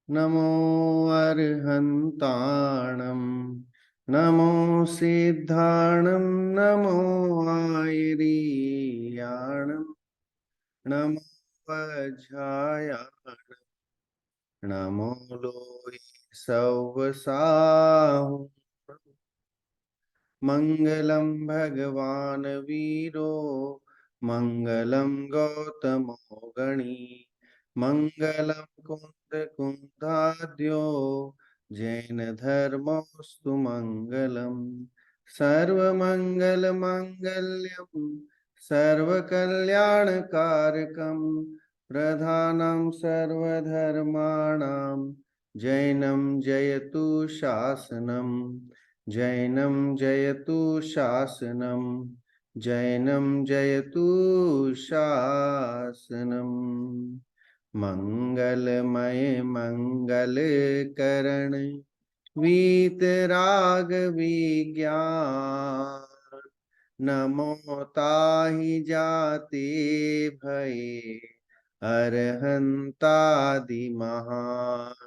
नमो अर्हन्ताणं नमो सिद्धाणं नमो आयरीयाणं नमो वज्रायाणं नमो लोये सव्वसाहुं मंगलम भगवान वीरो मंगलम गौतमो गणी मंगलम कुंद कुंदाद्यो जैन धर्मोस्तु मंगलम सर्वमंगल मांगल्यम सर्वकल्याणकारकम प्रधानं सर्वधर्माणां जैनं जयतु शासनम् जैनं जयतु शासनम जैनं जयतु शासनम मंगलमय मंगलकरण वीतराग विज्ञान नमो ताहि जाते भये अरहंतादि महान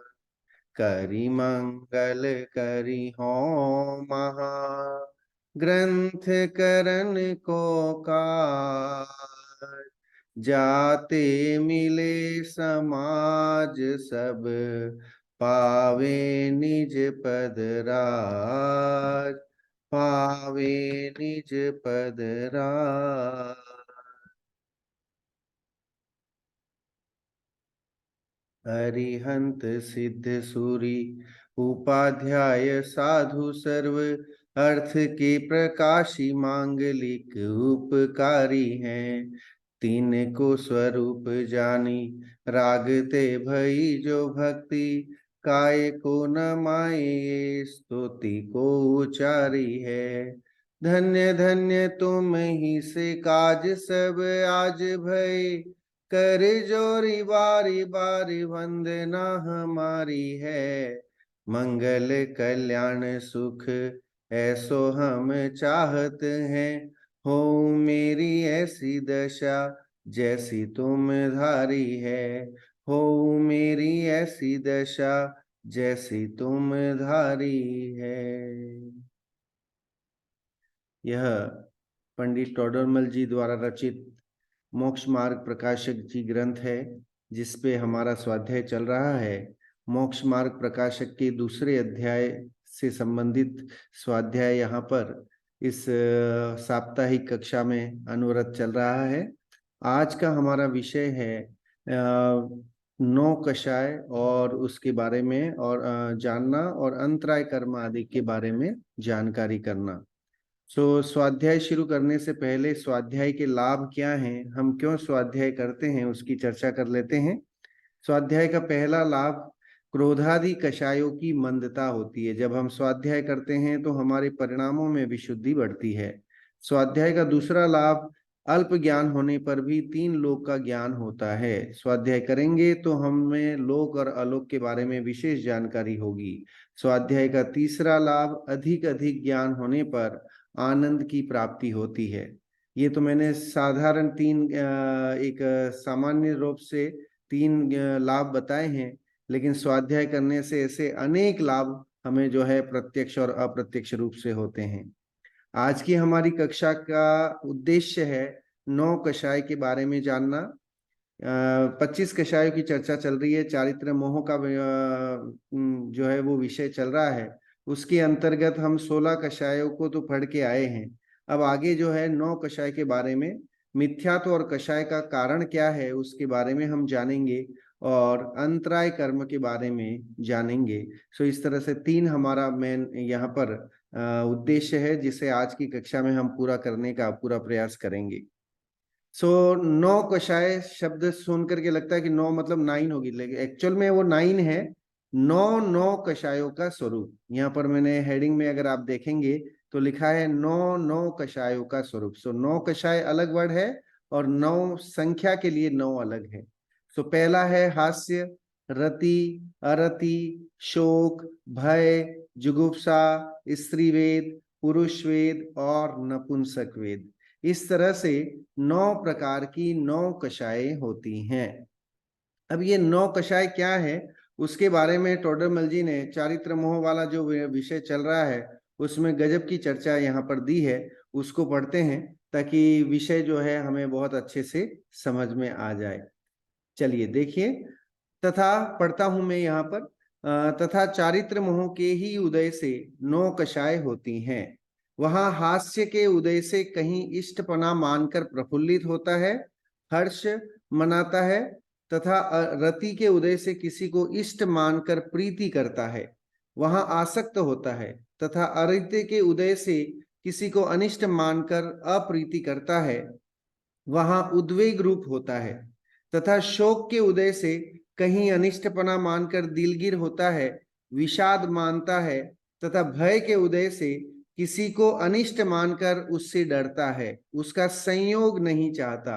करि मंगल करि हो महा ग्रंथ करन को काज जाते मिले समाज सब पावे निज पद राज पावे निज पद राज। अरिहंत सिद्ध सूरी उपाध्याय साधु सर्व अर्थ के प्रकाशी मांगलिक उपकारी हैं। तीन को स्वरूप जानी रागते भई जो भक्ति काय को न माये स्तुति को उचारी है। धन्य धन्य तुम ही से काज सब आज भय कर जोरी बारी बारी वंदना हमारी है। मंगल कल्याण सुख ऐसो हम चाहत हैं। हो मेरी ऐसी दशा जैसी तुम धारी है। हो मेरी ऐसी दशा जैसी तुम धारी है। यह पंडित टोडरमल जी द्वारा रचित मोक्ष मार्ग प्रकाशक जी ग्रंथ है, जिस पे हमारा स्वाध्याय चल रहा है। मोक्ष मार्ग प्रकाशक के दूसरे अध्याय से संबंधित स्वाध्याय यहाँ पर इस साप्ताहिक कक्षा में अनवरत चल रहा है। आज का हमारा विषय है नौ कषाय और उसके बारे में और जानना और अंतराय कर्म आदि के बारे में जानकारी करना। स्वाध्याय शुरू करने से पहले स्वाध्याय के लाभ क्या हैं, हम क्यों स्वाध्याय करते हैं, उसकी चर्चा कर लेते हैं। स्वाध्याय का पहला लाभ क्रोधादि कषायों की मंदता होती है। जब हम स्वाध्याय करते हैं तो हमारे परिणामों में विशुद्धि बढ़ती है। स्वाध्याय का दूसरा लाभ अल्प ज्ञान होने पर भी तीन लोक का ज्ञान होता है। स्वाध्याय करेंगे तो हमें लोक और अलोक के बारे में विशेष जानकारी होगी। स्वाध्याय का तीसरा लाभ अधिक अधिक ज्ञान होने पर आनंद की प्राप्ति होती है। ये तो मैंने साधारण तीन एक सामान्य रूप से तीन लाभ बताए हैं, लेकिन स्वाध्याय करने से ऐसे अनेक लाभ हमें जो है प्रत्यक्ष और अप्रत्यक्ष रूप से होते हैं। आज की हमारी कक्षा का उद्देश्य है 9 कषाय के बारे में जानना। 25 कषायों की चर्चा चल रही है। चारित्र मोह का जो है वो विषय चल रहा है। उसके अंतर्गत हम 16 कषायों को तो पढ़ के आए हैं। अब आगे जो है 9 कषाय के बारे में, मिथ्यात्व और कषाय का कारण क्या है उसके बारे में हम जानेंगे और अंतराय कर्म के बारे में जानेंगे। इस तरह से तीन हमारा मेन यहाँ पर उद्देश्य है, जिसे आज की कक्षा में हम पूरा करने का पूरा प्रयास करेंगे। नौ कषाय शब्द सुन करके लगता है कि 9 मतलब 9 होगी, लेकिन एक्चुअल में वो 9 है। 9 कषायों का स्वरूप। यहाँ पर मैंने हेडिंग में अगर आप देखेंगे तो लिखा है 9 कषायों का स्वरूप। 9 कषाय अलग वर्ड है और 9 संख्या के लिए 9 अलग है। पहला है हास्य, रति, अरति, शोक, भय, जुगुप्सा, स्त्रीवेद, पुरुष वेद और नपुंसक वेद। इस तरह से 9 प्रकार की 9 कषायें होती हैं। अब ये 9 कषाय क्या है उसके बारे में टोडरमल जी ने चारित्र मोह वाला जो विषय चल रहा है उसमें गजब की चर्चा यहाँ पर दी है। उसको पढ़ते हैं ताकि विषय जो है हमें बहुत अच्छे से समझ में आ जाए। चलिए देखिए, तथा पढ़ता हूं मैं यहाँ पर, तथा चारित्र मोह के ही उदय से 9 कषाय होती हैं। वहां हास्य के उदय से कहीं इष्टपना मानकर प्रफुल्लित होता है, हर्ष मनाता है, तथा रति के उदय से किसी को इष्ट मानकर प्रीति करता है, वहां आसक्त होता है, तथा अरित्य के उदय से किसी को अनिष्ट मानकर अप्रीति करता है, वहां उद्वेग रूप होता है, तथा शोक के उदय से कहीं अनिष्टपना मानकर दिलगिर होता है, विषाद मानता है, तथा भय के उदय से किसी को अनिष्ट मानकर उससे डरता है, उसका संयोग नहीं चाहता,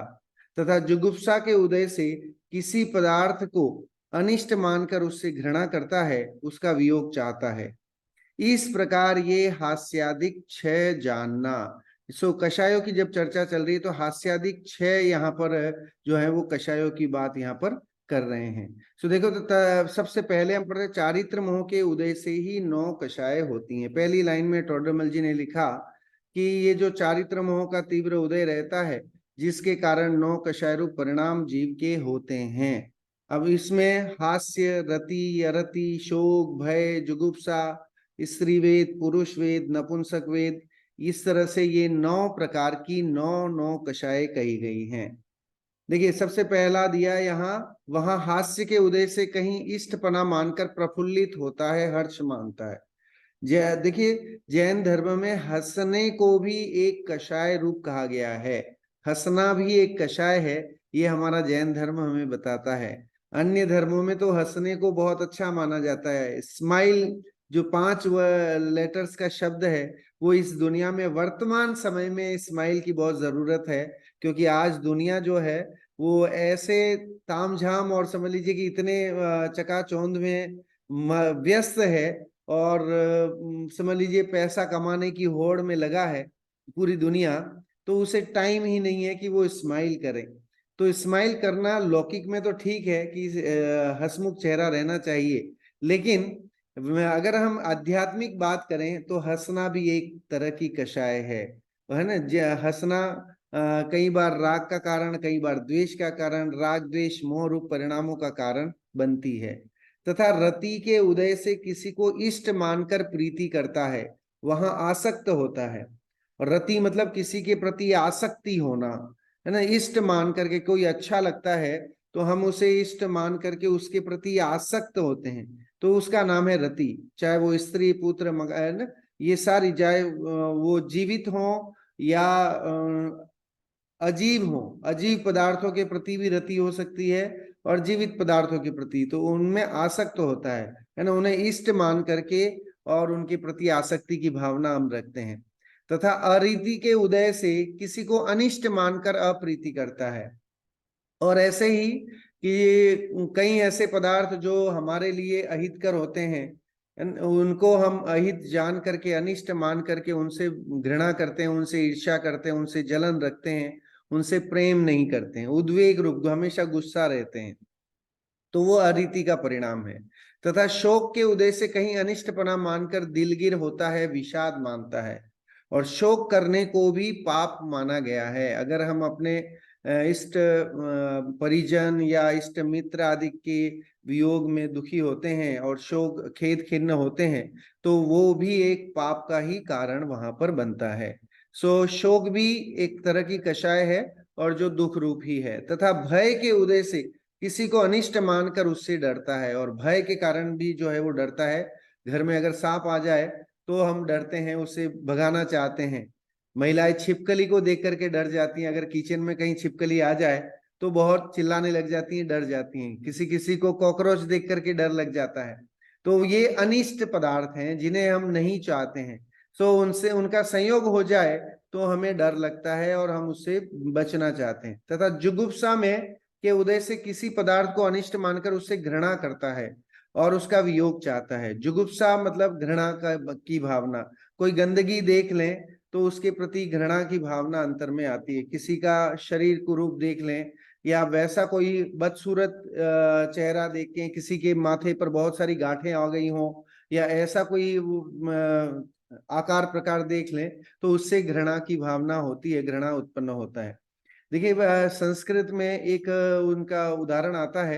तथा जुगुप्सा के उदय से किसी पदार्थ को अनिष्ट मानकर उससे घृणा करता है, उसका वियोग चाहता है। इस प्रकार ये हास्यादिक क्षय जानना। सो कषायों की जब चर्चा चल रही है तो हास्यादिक क्षय यहाँ पर जो है वो कषायों की बात यहाँ पर कर रहे हैं। सो देखो तो सबसे पहले हम पढ़ते चारित्र मोह के उदय से ही 9 कषाय होती हैं। पहली लाइन में टोडरमल जी ने लिखा कि ये जो चारित्र मोह का तीव्र उदय रहता है जिसके कारण 9 कषाय रूप परिणाम जीव के होते हैं। अब इसमें हास्य, रति, अरति, शोक, भय, जुगुप्सा, स्त्री वेद, पुरुष वेद, नपुंसक वेद, इस तरह से ये 9 प्रकार की 9 कषाय कही गई हैं। देखिए सबसे पहला दिया यहाँ, वहां हास्य के उदय से कहीं इष्टपना मानकर प्रफुल्लित होता है, हर्ष मानता है। देखिए जैन धर्म में हंसने को भी एक कषाय रूप कहा गया है, हंसना भी एक कषाय है, ये हमारा जैन धर्म हमें बताता है। अन्य धर्मों में तो हंसने को बहुत अच्छा माना जाता है। स्माइल जो 5 लेटर्स का शब्द है वो इस दुनिया में वर्तमान समय में स्माइल की बहुत जरूरत है, क्योंकि आज दुनिया जो है वो ऐसे तामझाम और समझ लीजिए कि इतने चकाचौंध में व्यस्त है और समझ लीजिए पैसा कमाने की होड़ में लगा है पूरी दुनिया, तो उसे टाइम ही नहीं है कि वो स्माइल करे। तो स्माइल करना लौकिक में तो ठीक है कि हंसमुख चेहरा रहना चाहिए, लेकिन अगर हम आध्यात्मिक बात करें तो हंसना भी एक तरह की कषाय है ना। हंसना कई बार राग का कारण, कई बार द्वेष का कारण, राग द्वेष मोह रूप परिणामों का कारण बनती है। तथा रति के उदय से किसी को इष्ट मानकर प्रीति करता है, वहां आसक्त होता है। और रति मतलब किसी के प्रति आसक्ति होना, है ना। इष्ट मान करके कोई अच्छा लगता है तो हम उसे इष्ट मान करके उसके प्रति आसक्त होते हैं, तो उसका नाम है रति। चाहे वो स्त्री, पुत्र, मगन, ये सारी, चाहे वो जीवित हो या अजीब हो, अजीब पदार्थों के प्रति भी रति हो सकती है और जीवित पदार्थों के प्रति, तो उनमें आसक्त होता है ना। उन्हें इष्ट मान करके और उनके प्रति आसक्ति की भावना हम रखते हैं। तथा अरीति के उदय से किसी को अनिष्ट मानकर अप्रीति करता है। और ऐसे ही कि कई ऐसे पदार्थ जो हमारे लिए अहितकर होते हैं उनको हम अहित जान करके, अनिष्ट मान करके उनसे घृणा करते हैं, उनसे ईर्ष्या करते हैं, उनसे जलन रखते हैं, उनसे प्रेम नहीं करते हैं, उद्वेग रूप हमेशा गुस्सा रहते हैं, तो वो अरीति का परिणाम है। तथा शोक के उदय से कहीं अनिष्टपना मानकर दिलगिर होता है, विषाद मानता है। और शोक करने को भी पाप माना गया है। अगर हम अपने इष्ट परिजन या इष्ट मित्र आदि के वियोग में दुखी होते हैं और शोक खेद खिन्न होते हैं तो वो भी एक पाप का ही कारण वहां पर बनता है। सो शोक भी एक तरह की कषाय है और जो दुख रूप ही है। तथा भय के उदय से किसी को अनिष्ट मानकर उससे डरता है, और भय के कारण भी जो है वो डरता है। घर में अगर सांप आ जाए तो हम डरते हैं, उससे भगाना चाहते हैं। महिलाएं छिपकली को देख करके डर जाती हैं, अगर किचन में कहीं छिपकली आ जाए तो बहुत चिल्लाने लग जाती हैं, डर जाती हैं। किसी किसी को कॉकरोच देख करके डर लग जाता है। तो ये अनिष्ट पदार्थ हैं जिन्हें हम नहीं चाहते हैं। सो उनसे उनका संयोग हो जाए तो हमें डर लगता है और हम उससे बचना चाहते हैं। तथा जुगुप्सा में के उदय से किसी पदार्थ को अनिष्ट मानकर उससे घृणा करता है और उसका वियोग चाहता है। जुगुप्सा मतलब घृणा की भावना। कोई गंदगी देख लें तो उसके प्रति घृणा की भावना अंतर में आती है। किसी का शरीर कुरूप देख लें या वैसा कोई बदसूरत चेहरा देख के, किसी के माथे पर बहुत सारी गांठें आ गई हों, या ऐसा कोई आकार प्रकार देख लें, तो उससे घृणा की भावना होती है, घृणा उत्पन्न होता है। देखिए संस्कृत में एक उनका उदाहरण आता है,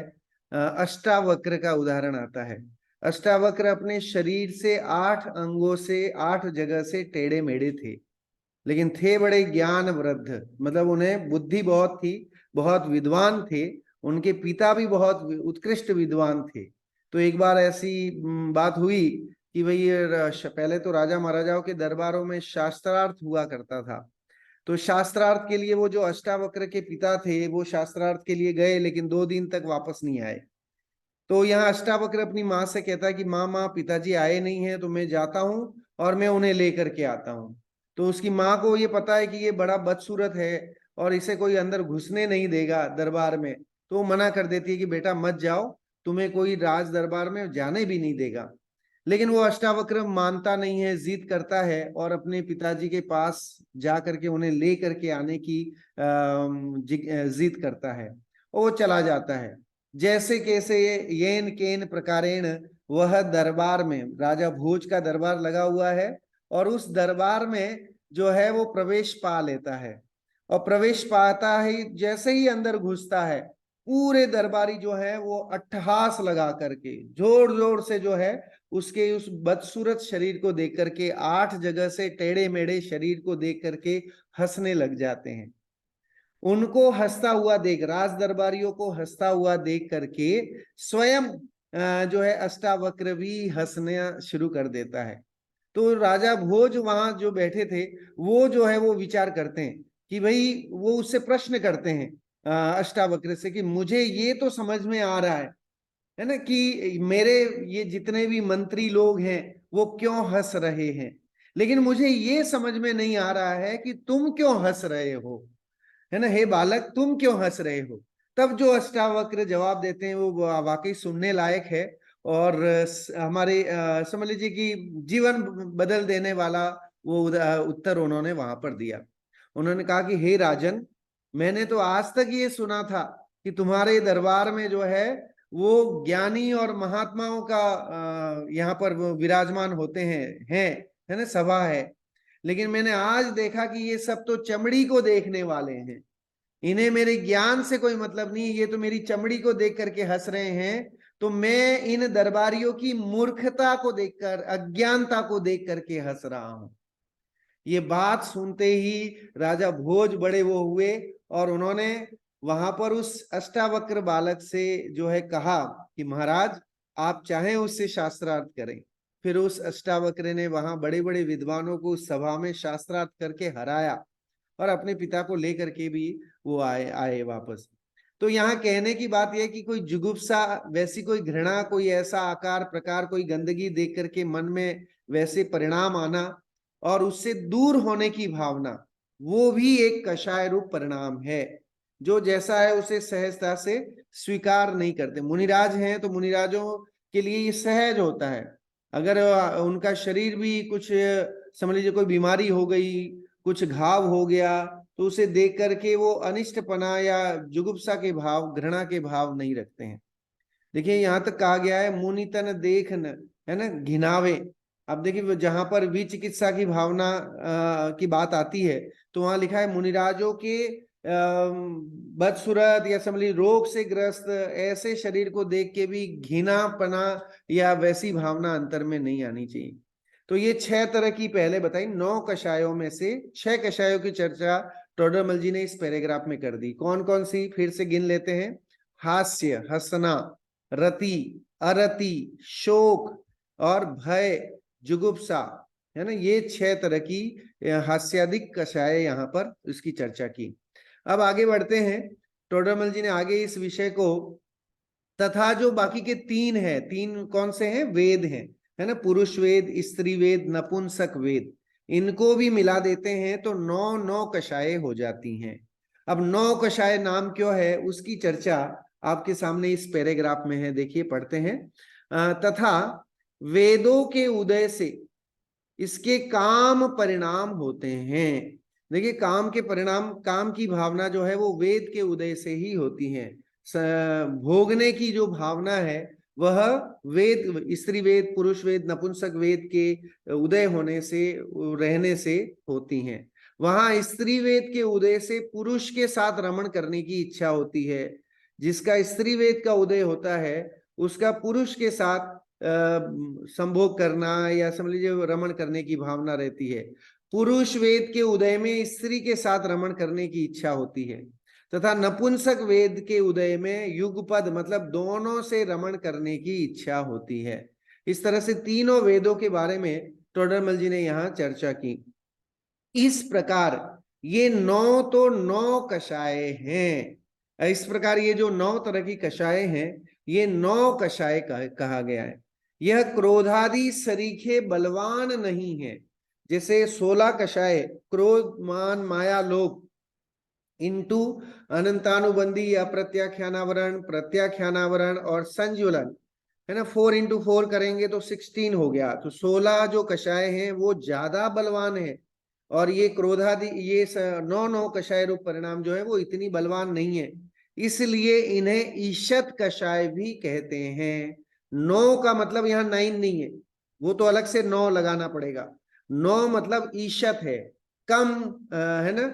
अष्टावक्र का उदाहरण आता है। अष्टावक्र अपने शरीर से 8 अंगों से 8 जगह से टेढ़े मेढ़े थे, लेकिन थे बड़े ज्ञान वृद्ध, मतलब उन्हें बुद्धि बहुत थी, बहुत विद्वान थे। उनके पिता भी बहुत उत्कृष्ट विद्वान थे। तो एक बार ऐसी बात हुई कि भाई पहले तो राजा महाराजाओं के दरबारों में शास्त्रार्थ हुआ करता था। तो शास्त्रार्थ के लिए वो जो अष्टावक्र के पिता थे, वो शास्त्रार्थ के लिए गए, लेकिन 2 दिन तक वापस नहीं आए। तो यहाँ अष्टावक्र अपनी माँ से कहता है कि माँ माँ पिताजी आए नहीं है, तो मैं जाता हूँ और मैं उन्हें लेकर के आता हूँ। तो उसकी माँ को ये पता है कि ये बड़ा बदसूरत है और इसे कोई अंदर घुसने नहीं देगा दरबार में, तो वो मना कर देती है कि बेटा मत जाओ, तुम्हें कोई राज दरबार में जाने भी नहीं देगा। लेकिन वो अष्टावक्र मानता नहीं है, जिद करता है और अपने पिताजी के पास जा करके उन्हें ले करके आने की जिद करता है, और वो चला जाता है। जैसे कैसे येन केन प्रकारेण वह दरबार में, राजा भोज का दरबार लगा हुआ है, और उस दरबार में जो है वो प्रवेश पा लेता है। और प्रवेश पाता ही जैसे ही अंदर घुसता है, पूरे दरबारी जो है वो अट्टहास लगा करके जोर जोर से जो है उसके उस बदसूरत शरीर को देख करके, 8 जगह से टेढ़े मेढ़े शरीर को देख करके हंसने लग जाते हैं। उनको हंसता हुआ देख, राज दरबारियों को हंसता हुआ देख करके स्वयं जो है अष्टावक्र भी हंसना शुरू कर देता है। तो राजा भोज वहां जो बैठे थे, वो जो है वो विचार करते हैं कि भाई, वो उससे प्रश्न करते हैं अष्टावक्र से कि मुझे ये तो समझ में आ रहा है ना, कि मेरे ये जितने भी मंत्री लोग हैं वो क्यों हंस रहे हैं, लेकिन मुझे ये समझ में नहीं आ रहा है कि तुम क्यों हंस रहे हो, है ना, हे बालक तुम क्यों हंस रहे हो। तब जो अष्टावक्र जवाब देते हैं वो वाकई सुनने लायक है, और हमारे समझ लीजिए कि जीवन बदल देने वाला वो उत्तर उन्होंने वहां पर दिया। उन्होंने कहा कि हे राजन, मैंने तो आज तक ये सुना था कि तुम्हारे दरबार में जो है वो ज्ञानी और महात्माओं का यहाँ पर वो विराजमान होते हैं, है ना, सभा है। लेकिन मैंने आज देखा कि ये सब तो चमड़ी को देखने वाले हैं, इन्हें मेरे ज्ञान से कोई मतलब नहीं, ये तो मेरी चमड़ी को देख करके हंस रहे हैं। तो मैं इन दरबारियों की मूर्खता को देखकर, अज्ञानता को देख करके हंस रहा हूं। ये बात सुनते ही राजा भोज बड़े वो हुए, और उन्होंने वहां पर उस अष्टावक्र बालक से जो है कहा कि महाराज आप चाहें उससे शास्त्रार्थ करें। फिर उस अष्टावक्र ने वहां बड़े बड़े विद्वानों को उस सभा में शास्त्रार्थ करके हराया, और अपने पिता को लेकर के भी वो आए आए वापस। तो यहाँ कहने की बात यह कि कोई जुगुप्सा, वैसी कोई घृणा, कोई ऐसा आकार प्रकार, कोई गंदगी देख करके मन में वैसे परिणाम आना और उससे दूर होने की भावना, वो भी एक कषाय रूप परिणाम है। जो जैसा है उसे सहजता से स्वीकार नहीं करते। मुनिराज हैं तो मुनिराजों के लिए ये सहज होता है। अगर उनका शरीर भी कुछ, समझ लीजिए कोई बीमारी हो गई, कुछ घाव हो गया, तो उसे देख करके वो अनिष्टपना या जुगुप्सा के भाव, घृणा के भाव नहीं रखते हैं। देखिए यहाँ तक कहा गया है मुनि तन देख न, है ना, घिनावे। अब देखिए जहां पर विचिकित्सा की भावना की बात आती है, तो वहां लिखा है मुनिराजों के बदसूरत या समझ रोग से ग्रस्त ऐसे शरीर को देख के भी घृणापना या वैसी भावना अंतर में नहीं आनी चाहिए। तो ये 6 तरह की पहले बताई, 9 कषायों में से 6 कषायों की चर्चा टोडरमल जी ने इस पैराग्राफ में कर दी। कौन कौन सी फिर से गिन लेते हैं? हास्य, हंसना, रति, अरति, शोक और भय, जुगुप्सा, है ना, ये 6 तरह की हास्यादिक कषाय यहाँ पर इसकी चर्चा की। अब आगे बढ़ते हैं। टोडरमल जी ने आगे इस विषय को, तथा जो बाकी के 3 है, 3 कौन से हैं? वेद हैं, है ना, पुरुष वेद, स्त्री वेद, नपुंसक वेद, इनको भी मिला देते हैं तो 9 कषाय हो जाती हैं। अब 9 कषाय नाम क्यों है उसकी चर्चा आपके सामने इस पैराग्राफ में है, देखिए पढ़ते हैं। तथा वेदों के उदय से इसके काम परिणाम होते हैं। देखिए, काम के परिणाम, काम की भावना जो है वो वेद के उदय से ही होती है। भोगने की जो भावना है वह वेद, स्त्री वेद, पुरुष वेद, नपुंसक वेद के उदय होने से, रहने से होती हैं। वहां स्त्री वेद के उदय से पुरुष के साथ रमण करने की इच्छा होती है। जिसका स्त्री वेद का उदय होता है उसका पुरुष के साथ संभोग करना या समझ लीजिए रमण करने की भावना रहती है। पुरुष वेद के उदय में स्त्री के साथ रमण करने की इच्छा होती है, तथा नपुंसक वेद के उदय में युगपद मतलब दोनों से रमण करने की इच्छा होती है। इस तरह से तीनों वेदों के बारे में टोडरमल जी ने यहाँ चर्चा की। इस प्रकार ये 9 तो 9 कषाय हैं। इस प्रकार ये जो 9 तरह की कषाय हैं, ये 9 कषाय कहा गया है। यह क्रोधादि सरीखे बलवान नहीं है। जैसे 16 कषाय क्रोध, मान, माया, लोभ इंटू अनंतानुबंधी, अप्रत्याख्यानावरण, प्रत्याख्यानावरण और संजुलन, है ना, 4 इंटू 4 करेंगे तो 16 हो गया। तो 16 जो कषाय हैं वो ज्यादा बलवान है, और ये क्रोधादि, ये 9 कषाय रूप परिणाम जो है वो इतनी बलवान नहीं है। इसलिए इन्हें ईशत कषाय भी कहते हैं। 9 का मतलब यहाँ 9 नहीं है, वो तो अलग से 9 लगाना पड़ेगा। 9 मतलब ईशत है, कम, है ना,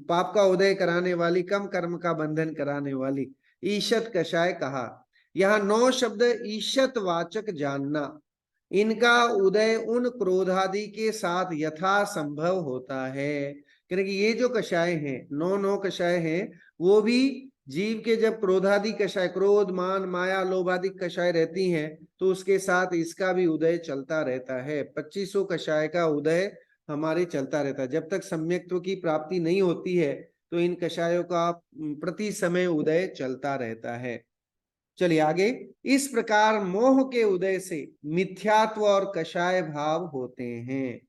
पाप का उदय कराने वाली, कम कर्म का बंधन कराने वाली, ईशत कषाय कहा। यहाँ 9 शब्द ईशत वाचक जानना। इनका उदय उन क्रोधादि के साथ यथा संभव होता है। क्योंकि ये जो कषाय हैं, 9 कषाय हैं, वो भी जीव के जब क्रोधादि कषाय, क्रोध, मान, माया, लोभ आदि कषाय रहती हैं, तो उसके साथ इसका भी उदय चलता रहता है। 2500 कषाय का उदय हमारे चलता रहता है। जब तक सम्यक्त्व की प्राप्ति नहीं होती है तो इन कषायों का प्रति समय उदय चलता रहता है। चलिए आगे। इस प्रकार मोह के उदय से मिथ्यात्व और कषाय भाव होते हैं।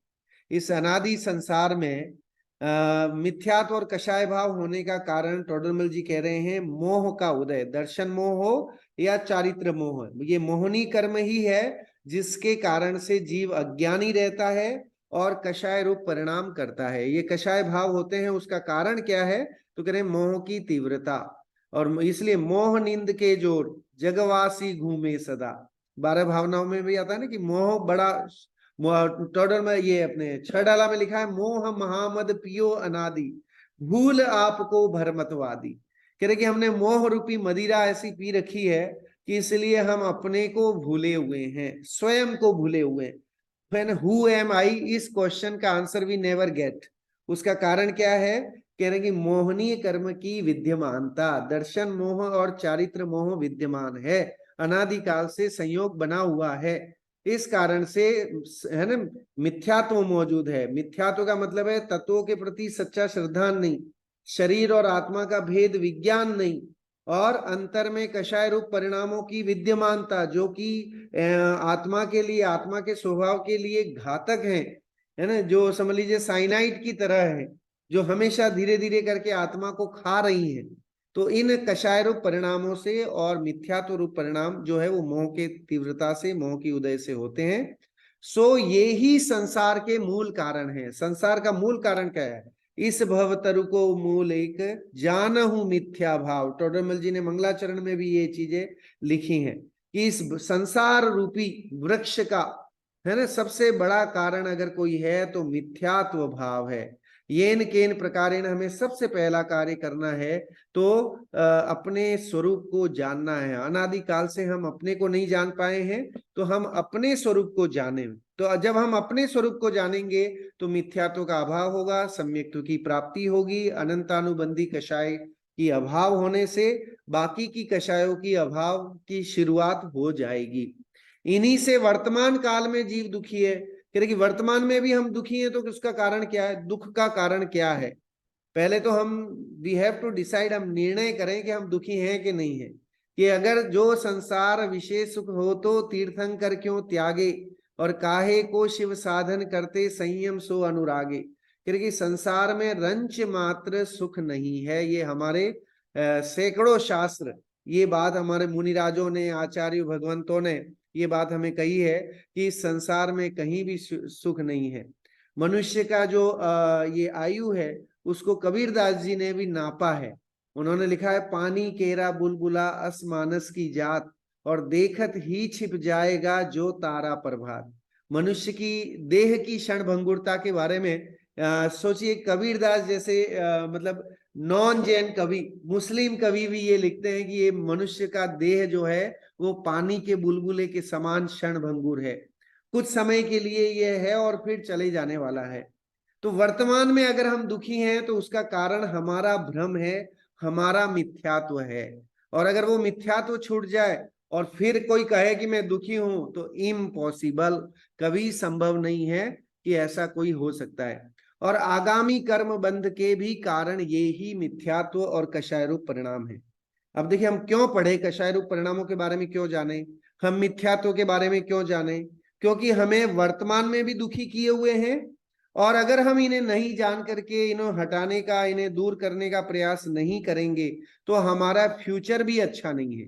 इस अनादि संसार में मिथ्यात्व और कषाय भाव होने का कारण टोडरमल जी कह रहे हैं मोह का उदय, दर्शन मोह हो या चारित्र मोह, ये मोहनी कर्म ही है जिसके कारण से जीव अज्ञानी रहता है और कषाय रूप परिणाम करता है। ये कषाय भाव होते हैं, उसका कारण क्या है? तो कह रहे हैं मोह की तीव्रता। और इसलिए मोह निंद के जोर जगवासी घूमे सदा, 12 भावनाओं में भी आता है ना कि मोह बड़ा, टोडर में ये अपने 6 डाला में लिखा है, मोह महामद पियो अनादि, भूल आपको भरमतवादी। कह रहे कि हमने मोह रूपी मदिरा ऐसी पी रखी है कि इसलिए हम अपने को भूले हुए हैं, स्वयं को भूले हुए हैं। When who am I, इस क्वेश्चन का आंसर वी नेवर गेट। उसका कारण क्या है? कह रहे कि मोहनीय कर्म की विद्यमानता, दर्शन मोह और चारित्र मोह विद्यमान है, अनादिकाल से संयोग बना हुआ है। इस कारण से, है ना, मिथ्यात्व मौजूद है। मिथ्यात्व का मतलब है तत्वों के प्रति सच्चा श्रद्धा नहीं, शरीर और आत्मा का भेद विज्ञान नहीं, और अंतर में कषाय रूप परिणामों की विद्यमानता जो कि आत्मा के लिए, आत्मा के स्वभाव के लिए घातक है ना, जो समझ लीजिए साइनाइड की तरह है, जो हमेशा धीरे धीरे करके आत्मा को खा रही है। तो इन कषाय रूप परिणामों से और मिथ्यात्व रूप परिणाम जो है वो मोह के तीव्रता से, मोह की उदय से होते हैं। सो ये ही संसार के मूल कारण है। संसार का मूल कारण क्या है? इस भवतरु को मूल एक जानहु मिथ्या भाव। टोडरमल जी ने मंगलाचरण में भी ये चीजें लिखी हैं कि इस संसार रूपी वृक्ष का, है ना, सबसे बड़ा कारण अगर कोई है तो मिथ्यात्व भाव है। येन केन प्रकारेण, हमें सबसे पहला कार्य करना है तो अपने स्वरूप को जानना है। अनादिकाल से हम अपने को नहीं जान पाए हैं, तो हम अपने स्वरूप को जाने। तो जब हम अपने स्वरूप को जानेंगे तो मिथ्यात्व का अभाव होगा, सम्यक्त्व की प्राप्ति होगी। अनंतानुबंधी कषाय की अभाव होने से बाकी की कषायों की अभाव की शुरुआत हो जाएगी। इन्हीं से वर्तमान काल में जीव दुखी है। कह रहे कि वर्तमान में भी हम दुखी हैं, तो उसका कारण क्या है? दुख का कारण क्या है? पहले तो हम वी हैव टू डिसाइड, हम निर्णय करें कि हम दुखी हैं कि नहीं है। कि अगर जो संसार विशेष सुख हो तो तीर्थंकर क्यों त्यागे, और काहे को शिव साधन करते संयम सो अनुरागे। क्योंकि संसार में रंच मात्र सुख नहीं है। ये हमारे सैकड़ों शास्त्र, ये बात हमारे मुनिराजों ने, आचार्य भगवंतों ने ये बात हमें कही है कि इस संसार में कहीं भी सुख नहीं है। मनुष्य का जो ये आयु है उसको कबीरदास जी ने भी नापा है। उन्होंने लिखा है, पानी केरा बुलबुला अस मानस की जात, और देखत ही छिप जाएगा जो तारा प्रभात। मनुष्य की देह की क्षण भंगुरता के बारे में सोचिए, कबीरदास जैसे मतलब नॉन जैन कवि, मुस्लिम कवि भी ये लिखते हैं कि ये मनुष्य का देह जो है वो पानी के बुलबुले के समान क्षण भंगुर है, कुछ समय के लिए ये है और फिर चले जाने वाला है। तो वर्तमान में अगर हम दुखी हैं तो उसका कारण हमारा भ्रम है, हमारा मिथ्यात्व है। और अगर वो मिथ्यात्व छूट जाए और फिर कोई कहे कि मैं दुखी हूं, तो इम्पॉसिबल, कभी संभव नहीं है कि ऐसा कोई हो सकता है। और आगामी कर्म बंध के भी कारण ये ही मिथ्यात्व और कषाय रूप परिणाम है। अब देखिए, हम क्यों पढ़े, कषाय रूप परिणामों के बारे में क्यों जाने, हम मिथ्यात्व के बारे में क्यों जाने? क्योंकि हमें वर्तमान में भी दुखी किए हुए हैं, और अगर हम इन्हें नहीं जान करके इन्हें हटाने का, इन्हें दूर करने का प्रयास नहीं करेंगे तो हमारा फ्यूचर भी अच्छा नहीं है।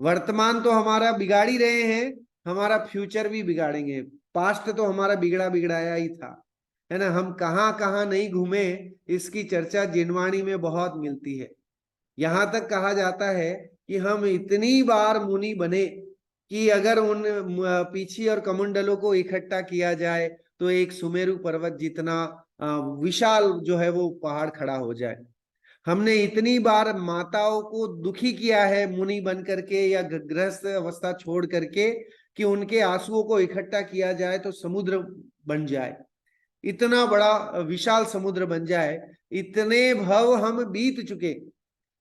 वर्तमान तो हमारा बिगाड़ ही रहे हैं, हमारा फ्यूचर भी बिगाड़ेंगे। पास्ट तो हमारा बिगड़ा बिगड़ाया ही था, है ना। हम कहाँ कहाँ नहीं घूमे, इसकी चर्चा जिनवाणी में बहुत मिलती है। यहां तक कहा जाता है कि हम इतनी बार मुनि बने कि अगर उन पीछी और कमंडलों को इकट्ठा किया जाए तो एक सुमेरु पर्वत जितना विशाल जो है वो पहाड़ खड़ा हो जाए। हमने इतनी बार माताओं को दुखी किया है मुनि बन करके या गृहस्थ अवस्था छोड़ करके कि उनके आंसुओं को इकट्ठा किया जाए तो समुद्र बन जाए, इतना बड़ा विशाल समुद्र बन जाए। इतने भव हम बीत चुके,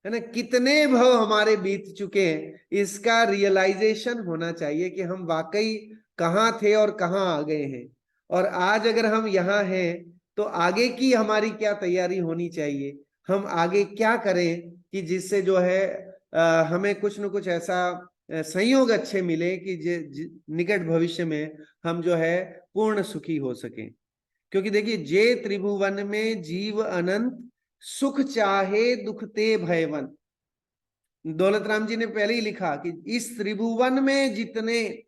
है ना, कितने भव हमारे बीत चुके हैं, इसका रियलाइजेशन होना चाहिए कि हम वाकई कहाँ थे और कहाँ आ गए हैं। और आज अगर हम यहाँ हैं तो आगे की हमारी क्या तैयारी होनी चाहिए, हम आगे क्या करें कि जिससे जो है हमें कुछ न कुछ ऐसा संयोग अच्छे मिले कि निकट भविष्य में हम जो है पूर्ण सुखी हो सकें। क्योंकि देखिए, जे त्रिभुवन में जीव अनंत, सुख चाहे दुख ते भयवंत। दौलत राम जी ने पहले ही लिखा कि इस त्रिभुवन में जितने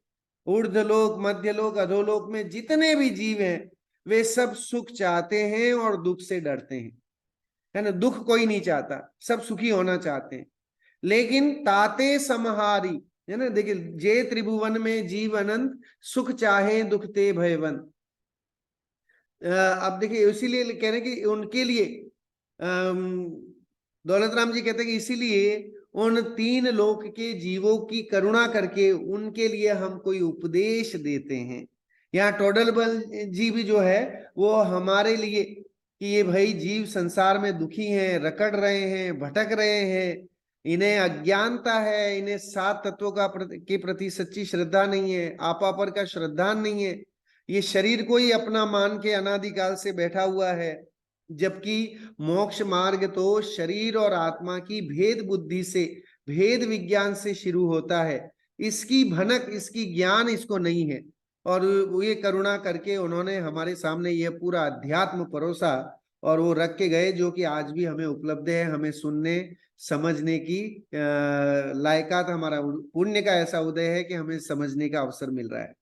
ऊर्ध्वलोक, मध्यलोक, अधोलोक में जितने भी जीव हैं वे सब सुख चाहते हैं और दुख से डरते हैं, है ना। दुख कोई नहीं चाहता, सब सुखी होना चाहते हैं। लेकिन ताते समहारी, है ना, देखिए, जे त्रिभुवन में जीव अनंत, सुख चाहे दुख ते भयवंत। अब देखिए, इसीलिए कह रहे हैं कि उनके लिए दौलत राम जी कहते हैं कि इसीलिए उन तीन लोक के जीवों की करुणा करके उनके लिए हम कोई उपदेश देते हैं। यहाँ टोडरमल जी भी जो है वो हमारे लिए कि ये भाई जीव संसार में दुखी हैं, रकड़ रहे हैं, भटक रहे हैं, इन्हें अज्ञानता है, इन्हें सात तत्वों के प्रति सच्ची श्रद्धा नहीं है, आपा पर का श्रद्धा नहीं है, ये शरीर को ही अपना मान के अनादिकाल से बैठा हुआ है। जबकि मोक्ष मार्ग तो शरीर और आत्मा की भेद बुद्धि से, भेद विज्ञान से शुरू होता है। इसकी भनक, इसकी ज्ञान इसको नहीं है। और ये करुणा करके उन्होंने हमारे सामने यह पूरा अध्यात्म परोसा और वो रख के गए, जो कि आज भी हमें उपलब्ध है। हमें सुनने समझने की लायकात, हमारा पुण्य का ऐसा उदय है कि हमें समझने का अवसर मिल रहा है।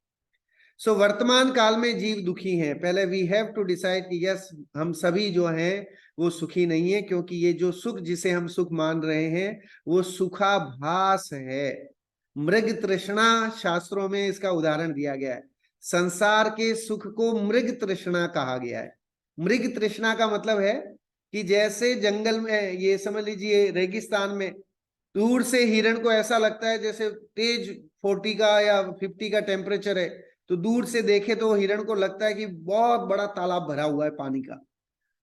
सो वर्तमान काल में जीव दुखी हैं। पहले वी हैव टू डिसाइड कि यस, हम सभी जो हैं वो सुखी नहीं है, क्योंकि ये जो सुख जिसे हम सुख मान रहे हैं वो सुखाभास है। मृग तृष्णा, शास्त्रों में इसका उदाहरण दिया गया है। संसार के सुख को मृग तृष्णा कहा गया है। मृग तृष्णा का मतलब है कि जैसे जंगल में, ये समझ लीजिए रेगिस्तान में, दूर से हिरण को ऐसा लगता है जैसे तेज 40 का या 50 का टेम्परेचर है, तो दूर से देखे तो हिरण को लगता है कि बहुत बड़ा तालाब भरा हुआ है पानी का।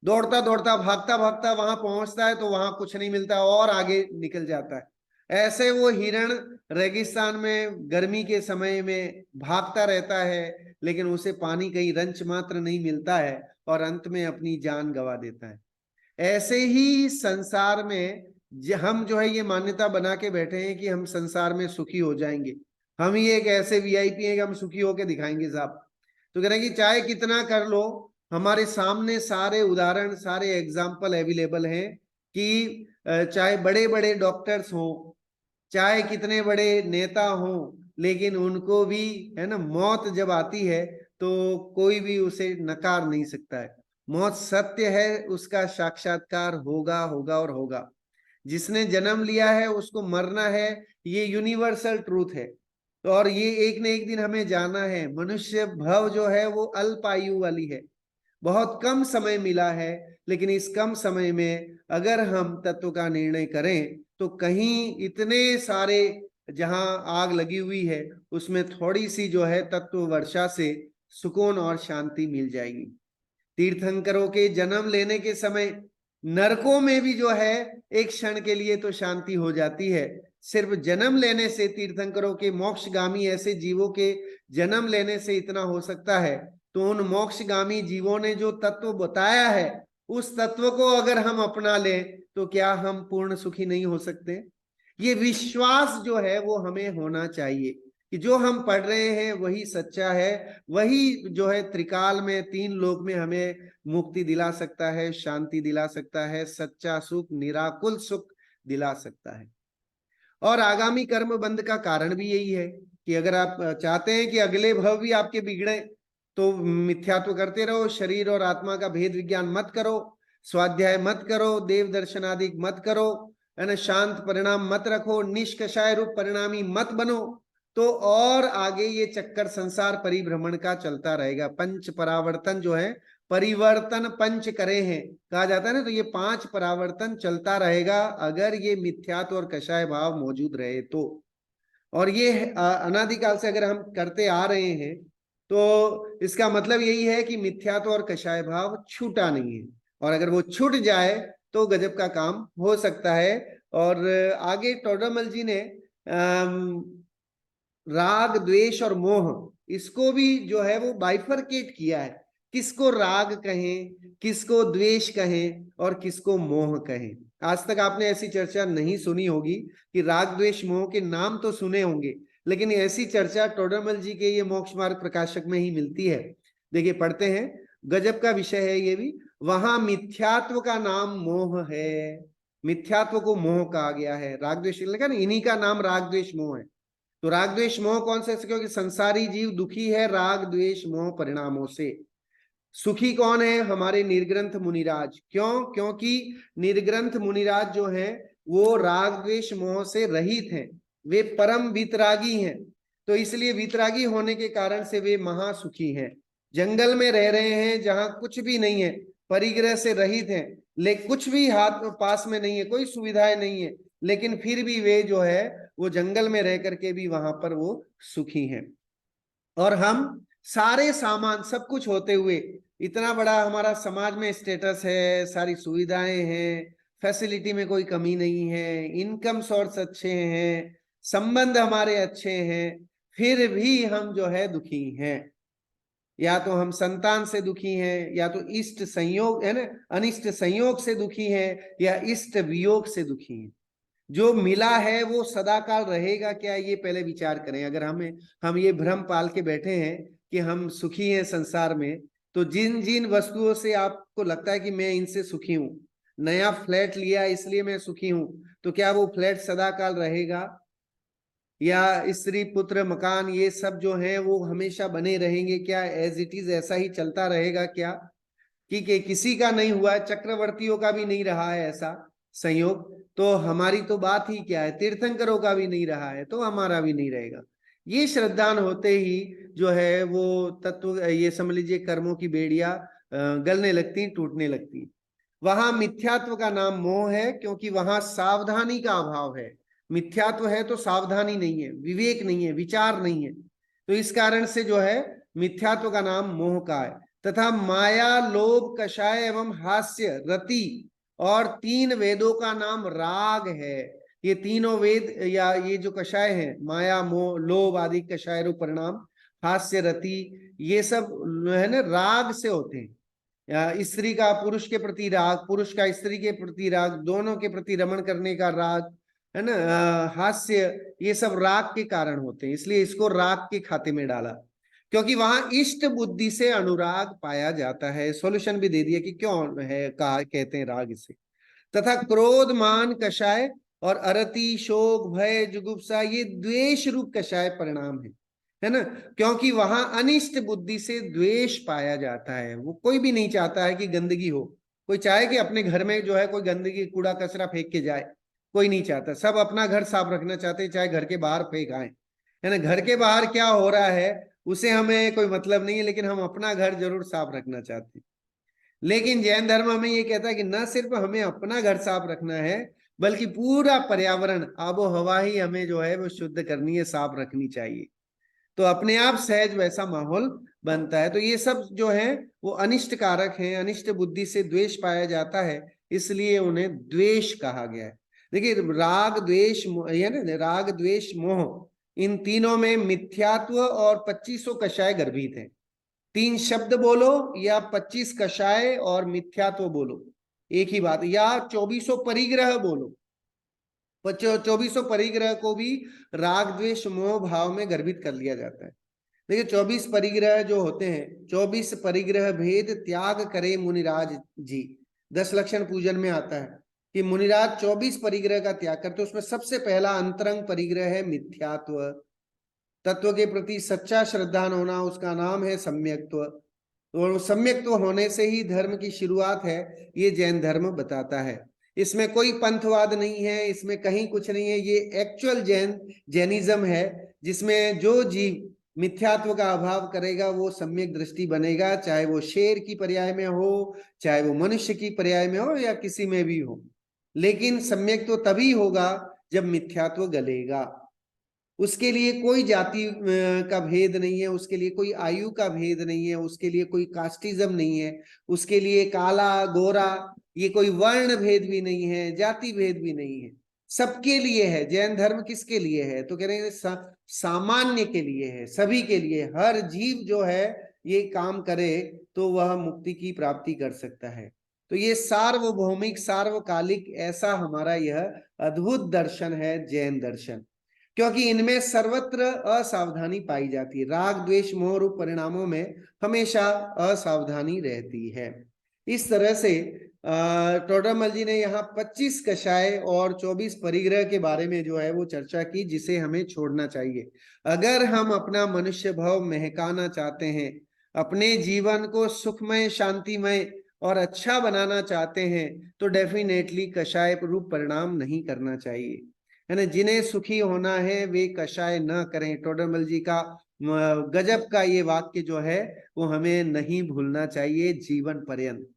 दौड़ता दौड़ता, भागता भागता वहां पहुंचता है तो वहां कुछ नहीं मिलता और आगे निकल जाता है। ऐसे वो हिरण रेगिस्तान में गर्मी के समय में भागता रहता है, लेकिन उसे पानी कहीं रंच मात्र नहीं मिलता है और अंत में अपनी जान गंवा देता है। ऐसे ही संसार में हम जो है ये मान्यता बना के बैठे हैं कि हम संसार में सुखी हो जाएंगे, हम ही एक ऐसे वीआईपी हैं कि हम सुखी होके दिखाएंगे साहब। तो कह रहे हैं कि चाहे कितना कर लो, हमारे सामने सारे उदाहरण, सारे एग्जाम्पल अवेलेबल हैं कि चाहे बड़े बड़े डॉक्टर्स हों, चाहे कितने बड़े नेता हों, लेकिन उनको भी, है ना, मौत जब आती है तो कोई भी उसे नकार नहीं सकता है। मौत सत्य है, उसका साक्षात्कार होगा होगा और होगा। जिसने जन्म लिया है उसको मरना है, ये यूनिवर्सल ट्रूथ है। तो और ये एक न एक दिन हमें जाना है। मनुष्य भव जो है वो अल्प आयु वाली है, बहुत कम समय मिला है। लेकिन इस कम समय में अगर हम तत्व का निर्णय करें तो कहीं इतने सारे जहां आग लगी हुई है उसमें थोड़ी सी जो है तत्व वर्षा से सुकून और शांति मिल जाएगी। तीर्थंकरों के जन्म लेने के समय नरकों में भी जो है एक क्षण के लिए तो शांति हो जाती है। सिर्फ जन्म लेने से, तीर्थंकरों के मोक्षगामी ऐसे जीवों के जन्म लेने से इतना हो सकता है। तो उन मोक्षगामी जीवों ने जो तत्व बताया है उस तत्व को अगर हम अपना लें तो क्या हम पूर्ण सुखी नहीं हो सकते? ये विश्वास जो है वो हमें होना चाहिए कि जो हम पढ़ रहे हैं वही सच्चा है, वही जो है त्रिकाल में, तीन लोक में हमें मुक्ति दिला सकता है, शांति दिला सकता है, सच्चा सुख, निराकुल सुख दिला सकता है। और आगामी कर्म बंध का कारण भी यही है कि अगर आप चाहते हैं कि अगले भव भी आपके बिगड़े तो मिथ्यात्व करते रहो, शरीर और आत्मा का भेद विज्ञान मत करो, स्वाध्याय मत करो, देव दर्शन आदि मत करो, है ना, शांत परिणाम मत रखो, निष्कषाय रूप परिणामी मत बनो, तो और आगे ये चक्कर संसार परिभ्रमण का चलता रहेगा। पंच परावर्तन जो है, परिवर्तन पंच करे हैं कहा जाता है ना, तो ये 5 परावर्तन चलता रहेगा अगर ये मिथ्यात्व और कषाय भाव मौजूद रहे तो। और ये अनादिकाल से अगर हम करते आ रहे हैं तो इसका मतलब यही है कि मिथ्यात्व और कषाय भाव छूटा नहीं है, और अगर वो छूट जाए तो गजब का काम हो सकता है। और आगे टोडरमल जी ने राग, द्वेष और मोह, इसको भी जो है वो बाइफरकेट किया है। किसको राग कहें, किसको द्वेष कहें और किसको मोह कहें। आज तक आपने ऐसी चर्चा नहीं सुनी होगी कि राग द्वेष मोह के नाम तो सुने होंगे, लेकिन ऐसी चर्चा टोडरमल जी के ये मोक्ष मार्ग प्रकाशक में ही मिलती है। देखिए पढ़ते हैं, गजब का विषय है ये भी। वहां मिथ्यात्व का नाम मोह है, मिथ्यात्व को मोह कहा गया है। राग द्वेष लिखा ना, इन्हीं का नाम राग द्वेष मोह है। तो राग द्वेष मोह कौन से? क्योंकि संसारी जीव दुखी है राग द्वेष मोह परिणामों से। सुखी कौन है? हमारे निर्ग्रंथ मुनिराज। क्यों? क्योंकि निर्ग्रंथ मुनिराज जो है वो राग द्वेष मोह से रहित हैं, वे परम वितरागी हैं। तो इसलिए वितरागी होने के कारण से वे महासुखी हैं। जंगल में रह रहे हैं जहां कुछ भी नहीं है, परिग्रह से रहित हैं, लेकिन कुछ भी हाथ पास में नहीं है, कोई सुविधाएं नहीं है, लेकिन फिर भी वे जो है वो जंगल में रह करके भी वहां पर वो सुखी हैं। और हम सारे सामान सब कुछ होते हुए, इतना बड़ा हमारा समाज में स्टेटस है, सारी सुविधाएं हैं, फैसिलिटी में कोई कमी नहीं है, इनकम सोर्स अच्छे हैं, संबंध हमारे अच्छे हैं, फिर भी हम जो है दुखी हैं। या तो हम संतान से दुखी हैं, या तो इष्ट संयोग है ना, अनिष्ट संयोग से दुखी हैं, या इष्ट वियोग से दुखी हैं। जो मिला है वो सदाकाल रहेगा क्या, ये पहले विचार करें। अगर हम ये भ्रम पाल के बैठे हैं कि हम सुखी हैं संसार में, तो जिन जिन वस्तुओं से आपको लगता है कि मैं इनसे सुखी हूं, नया फ्लैट लिया इसलिए मैं सुखी हूं, तो क्या वो फ्लैट सदाकाल रहेगा? या स्त्री पुत्र मकान ये सब जो है वो हमेशा बने रहेंगे क्या? एज इट इज ऐसा ही चलता रहेगा क्या? कि किसी का नहीं हुआ है, चक्रवर्तियों का भी नहीं रहा है ऐसा संयोग, तो हमारी तो बात ही क्या है। तीर्थंकरों का भी नहीं रहा है तो हमारा भी नहीं रहेगा। ये श्रद्धान होते ही जो है वो तत्व, ये समझ लीजिए कर्मों की बेड़ियां गलने लगती, टूटने लगती। वहां मिथ्यात्व का नाम मोह है, क्योंकि वहां सावधानी का अभाव है। मिथ्यात्व है तो सावधानी नहीं है, विवेक नहीं है, विचार नहीं है, तो इस कारण से जो है मिथ्यात्व का नाम मोह का है। तथा माया, लोभ, कषाय एवं हास्य, रति और 3 वेदों का नाम राग है। ये तीनों वेद या ये जो कषाय है, माया, मोह, लोभ आदि कषाय रूप परिणाम, हास्य, रति, ये सब है ना राग से होते हैं। स्त्री का पुरुष के प्रति राग, पुरुष का स्त्री के प्रति राग, दोनों के प्रति रमण करने का राग, है ना, हास्य, ये सब राग के कारण होते हैं। इसलिए इसको राग के खाते में डाला, क्योंकि वहां इष्ट बुद्धि से अनुराग पाया जाता है। सॉल्यूशन भी दे दिया कि क्यों है, कहा कहते हैं राग इसे। तथा क्रोध, मान, कषाय और अरति, शोक, भय, जुगुप्सा, ये द्वेष रूप कषाय परिणाम है। है ना, क्योंकि वहां अनिष्ट बुद्धि से द्वेष पाया जाता है। वो कोई भी नहीं चाहता है कि गंदगी हो। कोई चाहे कि अपने घर में जो है कोई गंदगी कूड़ा कचरा फेंक के जाए? कोई नहीं चाहता। सब अपना घर साफ रखना चाहते हैं, चाहे घर के बाहर फेंक आए, है ना। घर के बाहर क्या हो रहा है उसे हमें कोई मतलब नहीं है, लेकिन हम अपना घर जरूर साफ रखना चाहते हैं। लेकिन जैन धर्म हमें ये कहता है कि न सिर्फ हमें अपना घर साफ रखना है, बल्कि पूरा पर्यावरण, आबो हवा ही हमें जो है वो शुद्ध करनी है, साफ रखनी चाहिए। तो अपने आप सहज वैसा माहौल बनता है। तो ये सब जो है वो अनिष्ट कारक हैं। अनिष्ट बुद्धि से द्वेष पाया जाता है, इसलिए उन्हें द्वेष कहा गया है। देखिए, राग द्वेष यानी राग द्वेष मोह, इन तीनों में मिथ्यात्व और 2500 कषाय गर्भित है। 3 शब्द बोलो या 25 कषाय और मिथ्यात्व बोलो, एक ही बात। या 2400 परिग्रह बोलो, 2400 परिग्रह को भी राग द्वेष मोह भाव में गर्भित कर लिया जाता है। देखिए, 24 परिग्रह जो होते हैं, 24 परिग्रह भेद त्याग करे मुनिराज जी, 10 लक्षण पूजन में आता है कि मुनिराज 24 परिग्रह का त्याग करते। उसमें सबसे पहला अंतरंग परिग्रह है मिथ्यात्व। तत्व के प्रति सच्चा श्रद्धान होना, उसका नाम है सम्यक्त्व। तो सम्यक्त्व होने से ही धर्म की शुरुआत है, ये जैन धर्म बताता है। इसमें कोई पंथवाद नहीं है, इसमें कहीं कुछ नहीं है। ये एक्चुअल जैनिज्म है, जिसमें जो जीव मिथ्यात्व का अभाव करेगा वो सम्यक दृष्टि बनेगा, चाहे वो शेर की पर्याय में हो, चाहे वो मनुष्य की पर्याय में हो, या किसी में भी हो। लेकिन सम्यक तो तभी होगा जब मिथ्यात्व गलेगा। उसके लिए कोई जाति का भेद नहीं है, उसके लिए कोई आयु का भेद नहीं है, उसके लिए कोई कास्टिज्म नहीं है, उसके लिए काला गोरा ये कोई वर्ण भेद भी नहीं है, जाति भेद भी नहीं है। सबके लिए है। जैन धर्म किसके लिए है? तो कह रहे हैं सामान्य के लिए है, सभी के लिए। हर जीव जो है ये काम करे तो वह मुक्ति की प्राप्ति कर सकता है। तो ये सार्वभौमिक सार्वकालिक ऐसा हमारा यह अद्भुत दर्शन है जैन दर्शन, क्योंकि इनमें सर्वत्र असावधानी पाई जाती है। राग द्वेष मोह रूप परिणामों में हमेशा असावधानी रहती है। इस तरह से टोडरमल जी ने यहाँ 25 कषाय और 24 परिग्रह के बारे में जो है वो चर्चा की, जिसे हमें छोड़ना चाहिए। अगर हम अपना मनुष्य भाव महकाना चाहते हैं, अपने जीवन को सुखमय शांतिमय और अच्छा बनाना चाहते हैं, तो डेफिनेटली कषाय रूप परिणाम नहीं करना चाहिए, है ना। जिन्हें सुखी होना है वे कषाय न करें। टोडरमल जी का गजब का ये वाक्य जो है वो हमें नहीं भूलना चाहिए जीवन पर्यंत।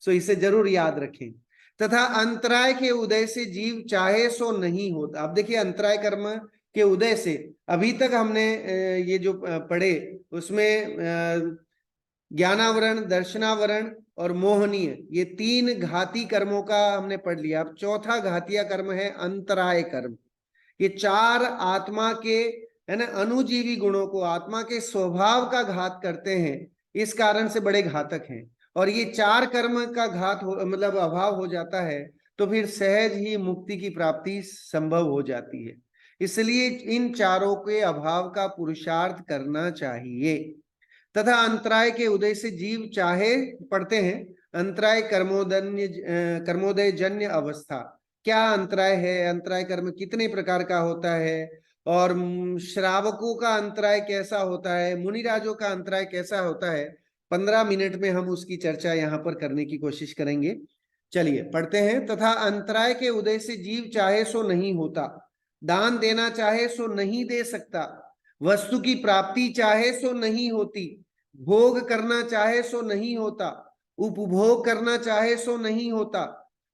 सो इसे जरूर याद रखें। तथा अंतराय के उदय से जीव चाहे सो नहीं होता। अब देखिए, अंतराय कर्म के उदय से अभी तक हमने ये जो पढ़े उसमें ज्ञानावरण, दर्शनावरण और मोहनीय, ये 3 घाती कर्मों का हमने पढ़ लिया। अब चौथा घातिया कर्म है अंतराय कर्म। ये 4 आत्मा के, है ना, अनुजीवी गुणों को, आत्मा के स्वभाव का घात करते हैं, इस कारण से बड़े घातक हैं। और ये 4 कर्म का घात मतलब अभाव हो जाता है, तो फिर सहज ही मुक्ति की प्राप्ति संभव हो जाती है। इसलिए इन चारों के अभाव का पुरुषार्थ करना चाहिए। तथा अंतराय के उदय से जीव चाहे, पढ़ते हैं, अंतराय कर्मोदय जन्य अवस्था। क्या अंतराय है? अंतराय कर्म कितने प्रकार का होता है? और श्रावकों का अंतराय कैसा होता है? मुनिराजों का अंतराय कैसा होता है? 15 मिनट में हम उसकी चर्चा यहाँ पर करने की कोशिश करेंगे। चलिए पढ़ते हैं। तथा अंतराय के उदय से जीव चाहे सो नहीं होता, दान देना चाहे सो नहीं दे सकता, वस्तु की प्राप्ति चाहे सो नहीं होती, भोग करना चाहे सो नहीं होता, उपभोग करना चाहे सो नहीं होता,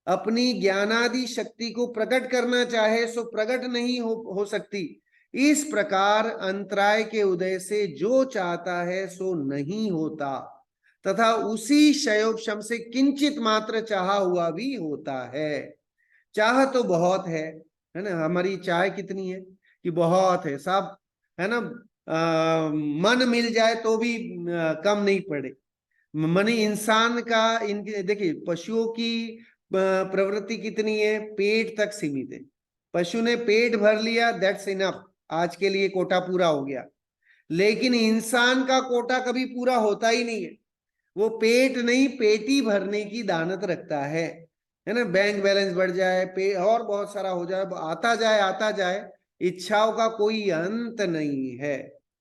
अपनी ज्ञानादि शक्ति को प्रकट करना चाहे सो प्रकट नहीं हो सकती। इस प्रकार अंतराय के उदय से जो चाहता है सो नहीं होता, तथा उसी क्षयोक्षम से किंचित मात्र चाहा हुआ भी होता है। चाह तो बहुत है ना। हमारी चाह कितनी है कि बहुत है सब, है ना। मन मिल जाए तो भी कम नहीं पड़े। मन इंसान का, इनके देखिए, पशुओं की प्रवृत्ति कितनी है, पेट तक सीमित है। पशु ने पेट भर लिया, दैट्स इनफ, आज के लिए कोटा पूरा हो गया। लेकिन इंसान का कोटा कभी पूरा होता ही नहीं है। वो पेट नहीं, पेटी भरने की दानत रखता है ना। बैंक बैलेंस बढ़ जाए, पे और बहुत सारा हो जाए, आता जाए आता जाए, इच्छाओं का कोई अंत नहीं है।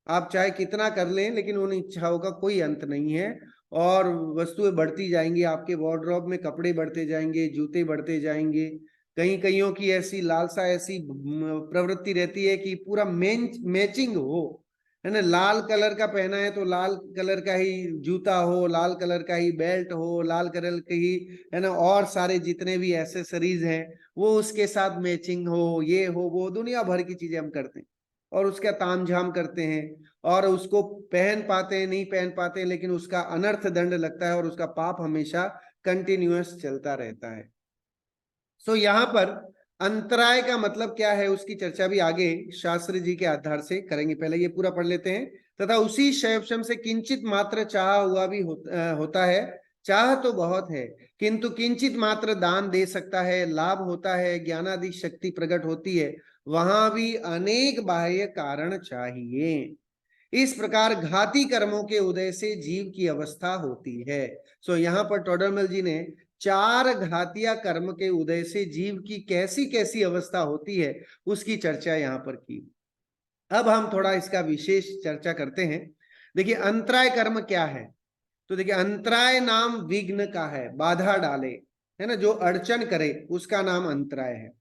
आप चाहे कितना कर लें, लेकिन उन इच्छाओं का कोई अंत नहीं है, और वस्तुएं बढ़ती जाएंगी, आपके वार्डरोब में कपड़े बढ़ते जाएंगे, जूते बढ़ते जाएंगे। कहीं कईयों की ऐसी लालसा, ऐसी प्रवृत्ति रहती है कि पूरा मैचिंग हो, है ना, लाल कलर का पहना है तो लाल कलर का ही जूता हो, लाल कलर का ही बेल्ट हो, लाल कलर के ही, है ना, और सारे जितने भी एसेसरीज हैं वो उसके साथ मैचिंग हो, ये हो वो, दुनिया भर की चीजें हम करते हैं और उसका तामझाम करते हैं, और उसको पहन पाते हैं, नहीं पहन पाते हैं, लेकिन उसका अनर्थ दंड लगता है और उसका पाप हमेशा कंटिन्यूअस चलता रहता है। सो यहाँ पर अंतराय का मतलब क्या है उसकी चर्चा भी आगे शास्त्री जी के आधार से करेंगे, पहले ये पूरा पढ़ लेते हैं। तथा उसी शैवशम से किंचित मात्र चाह हुआ भी होता है। चाह तो बहुत है, किंतु किंचित मात्र दान दे सकता है, लाभ होता है, ज्ञानादि शक्ति प्रकट होती है, वहां भी अनेक बाह्य कारण चाहिए। इस प्रकार घाती कर्मों के उदय से जीव की अवस्था होती है। सो यहाँ पर टोडरमल जी ने 4 घातिया कर्म के उदय से जीव की कैसी कैसी अवस्था होती है उसकी चर्चा यहाँ पर की। अब हम थोड़ा इसका विशेष चर्चा करते हैं। देखिए अंतराय कर्म क्या है, तो देखिए अंतराय नाम विघ्न का है, बाधा डाले, है ना, जो अड़चन करे उसका नाम अंतराय है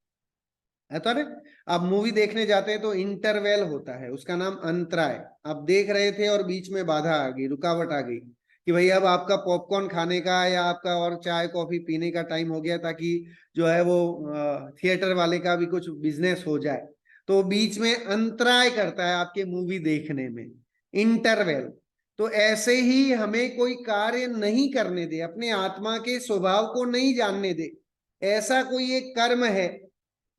तो ना। आप मूवी देखने जाते हैं तो इंटरवेल होता है, उसका नाम अंतराय। आप देख रहे थे और बीच में बाधा आ गई, रुकावट आ गई कि भाई अब आपका पॉपकॉर्न खाने का या आपका और चाय कॉफी पीने का टाइम हो गया, ताकि जो है वो थिएटर वाले का भी कुछ बिजनेस हो जाए, तो बीच में अंतराय करता है आपके मूवी देखने में, इंटरवेल। तो ऐसे ही हमें कोई कार्य नहीं करने दे, अपने आत्मा के स्वभाव को नहीं जानने दे, ऐसा कोई एक कर्म है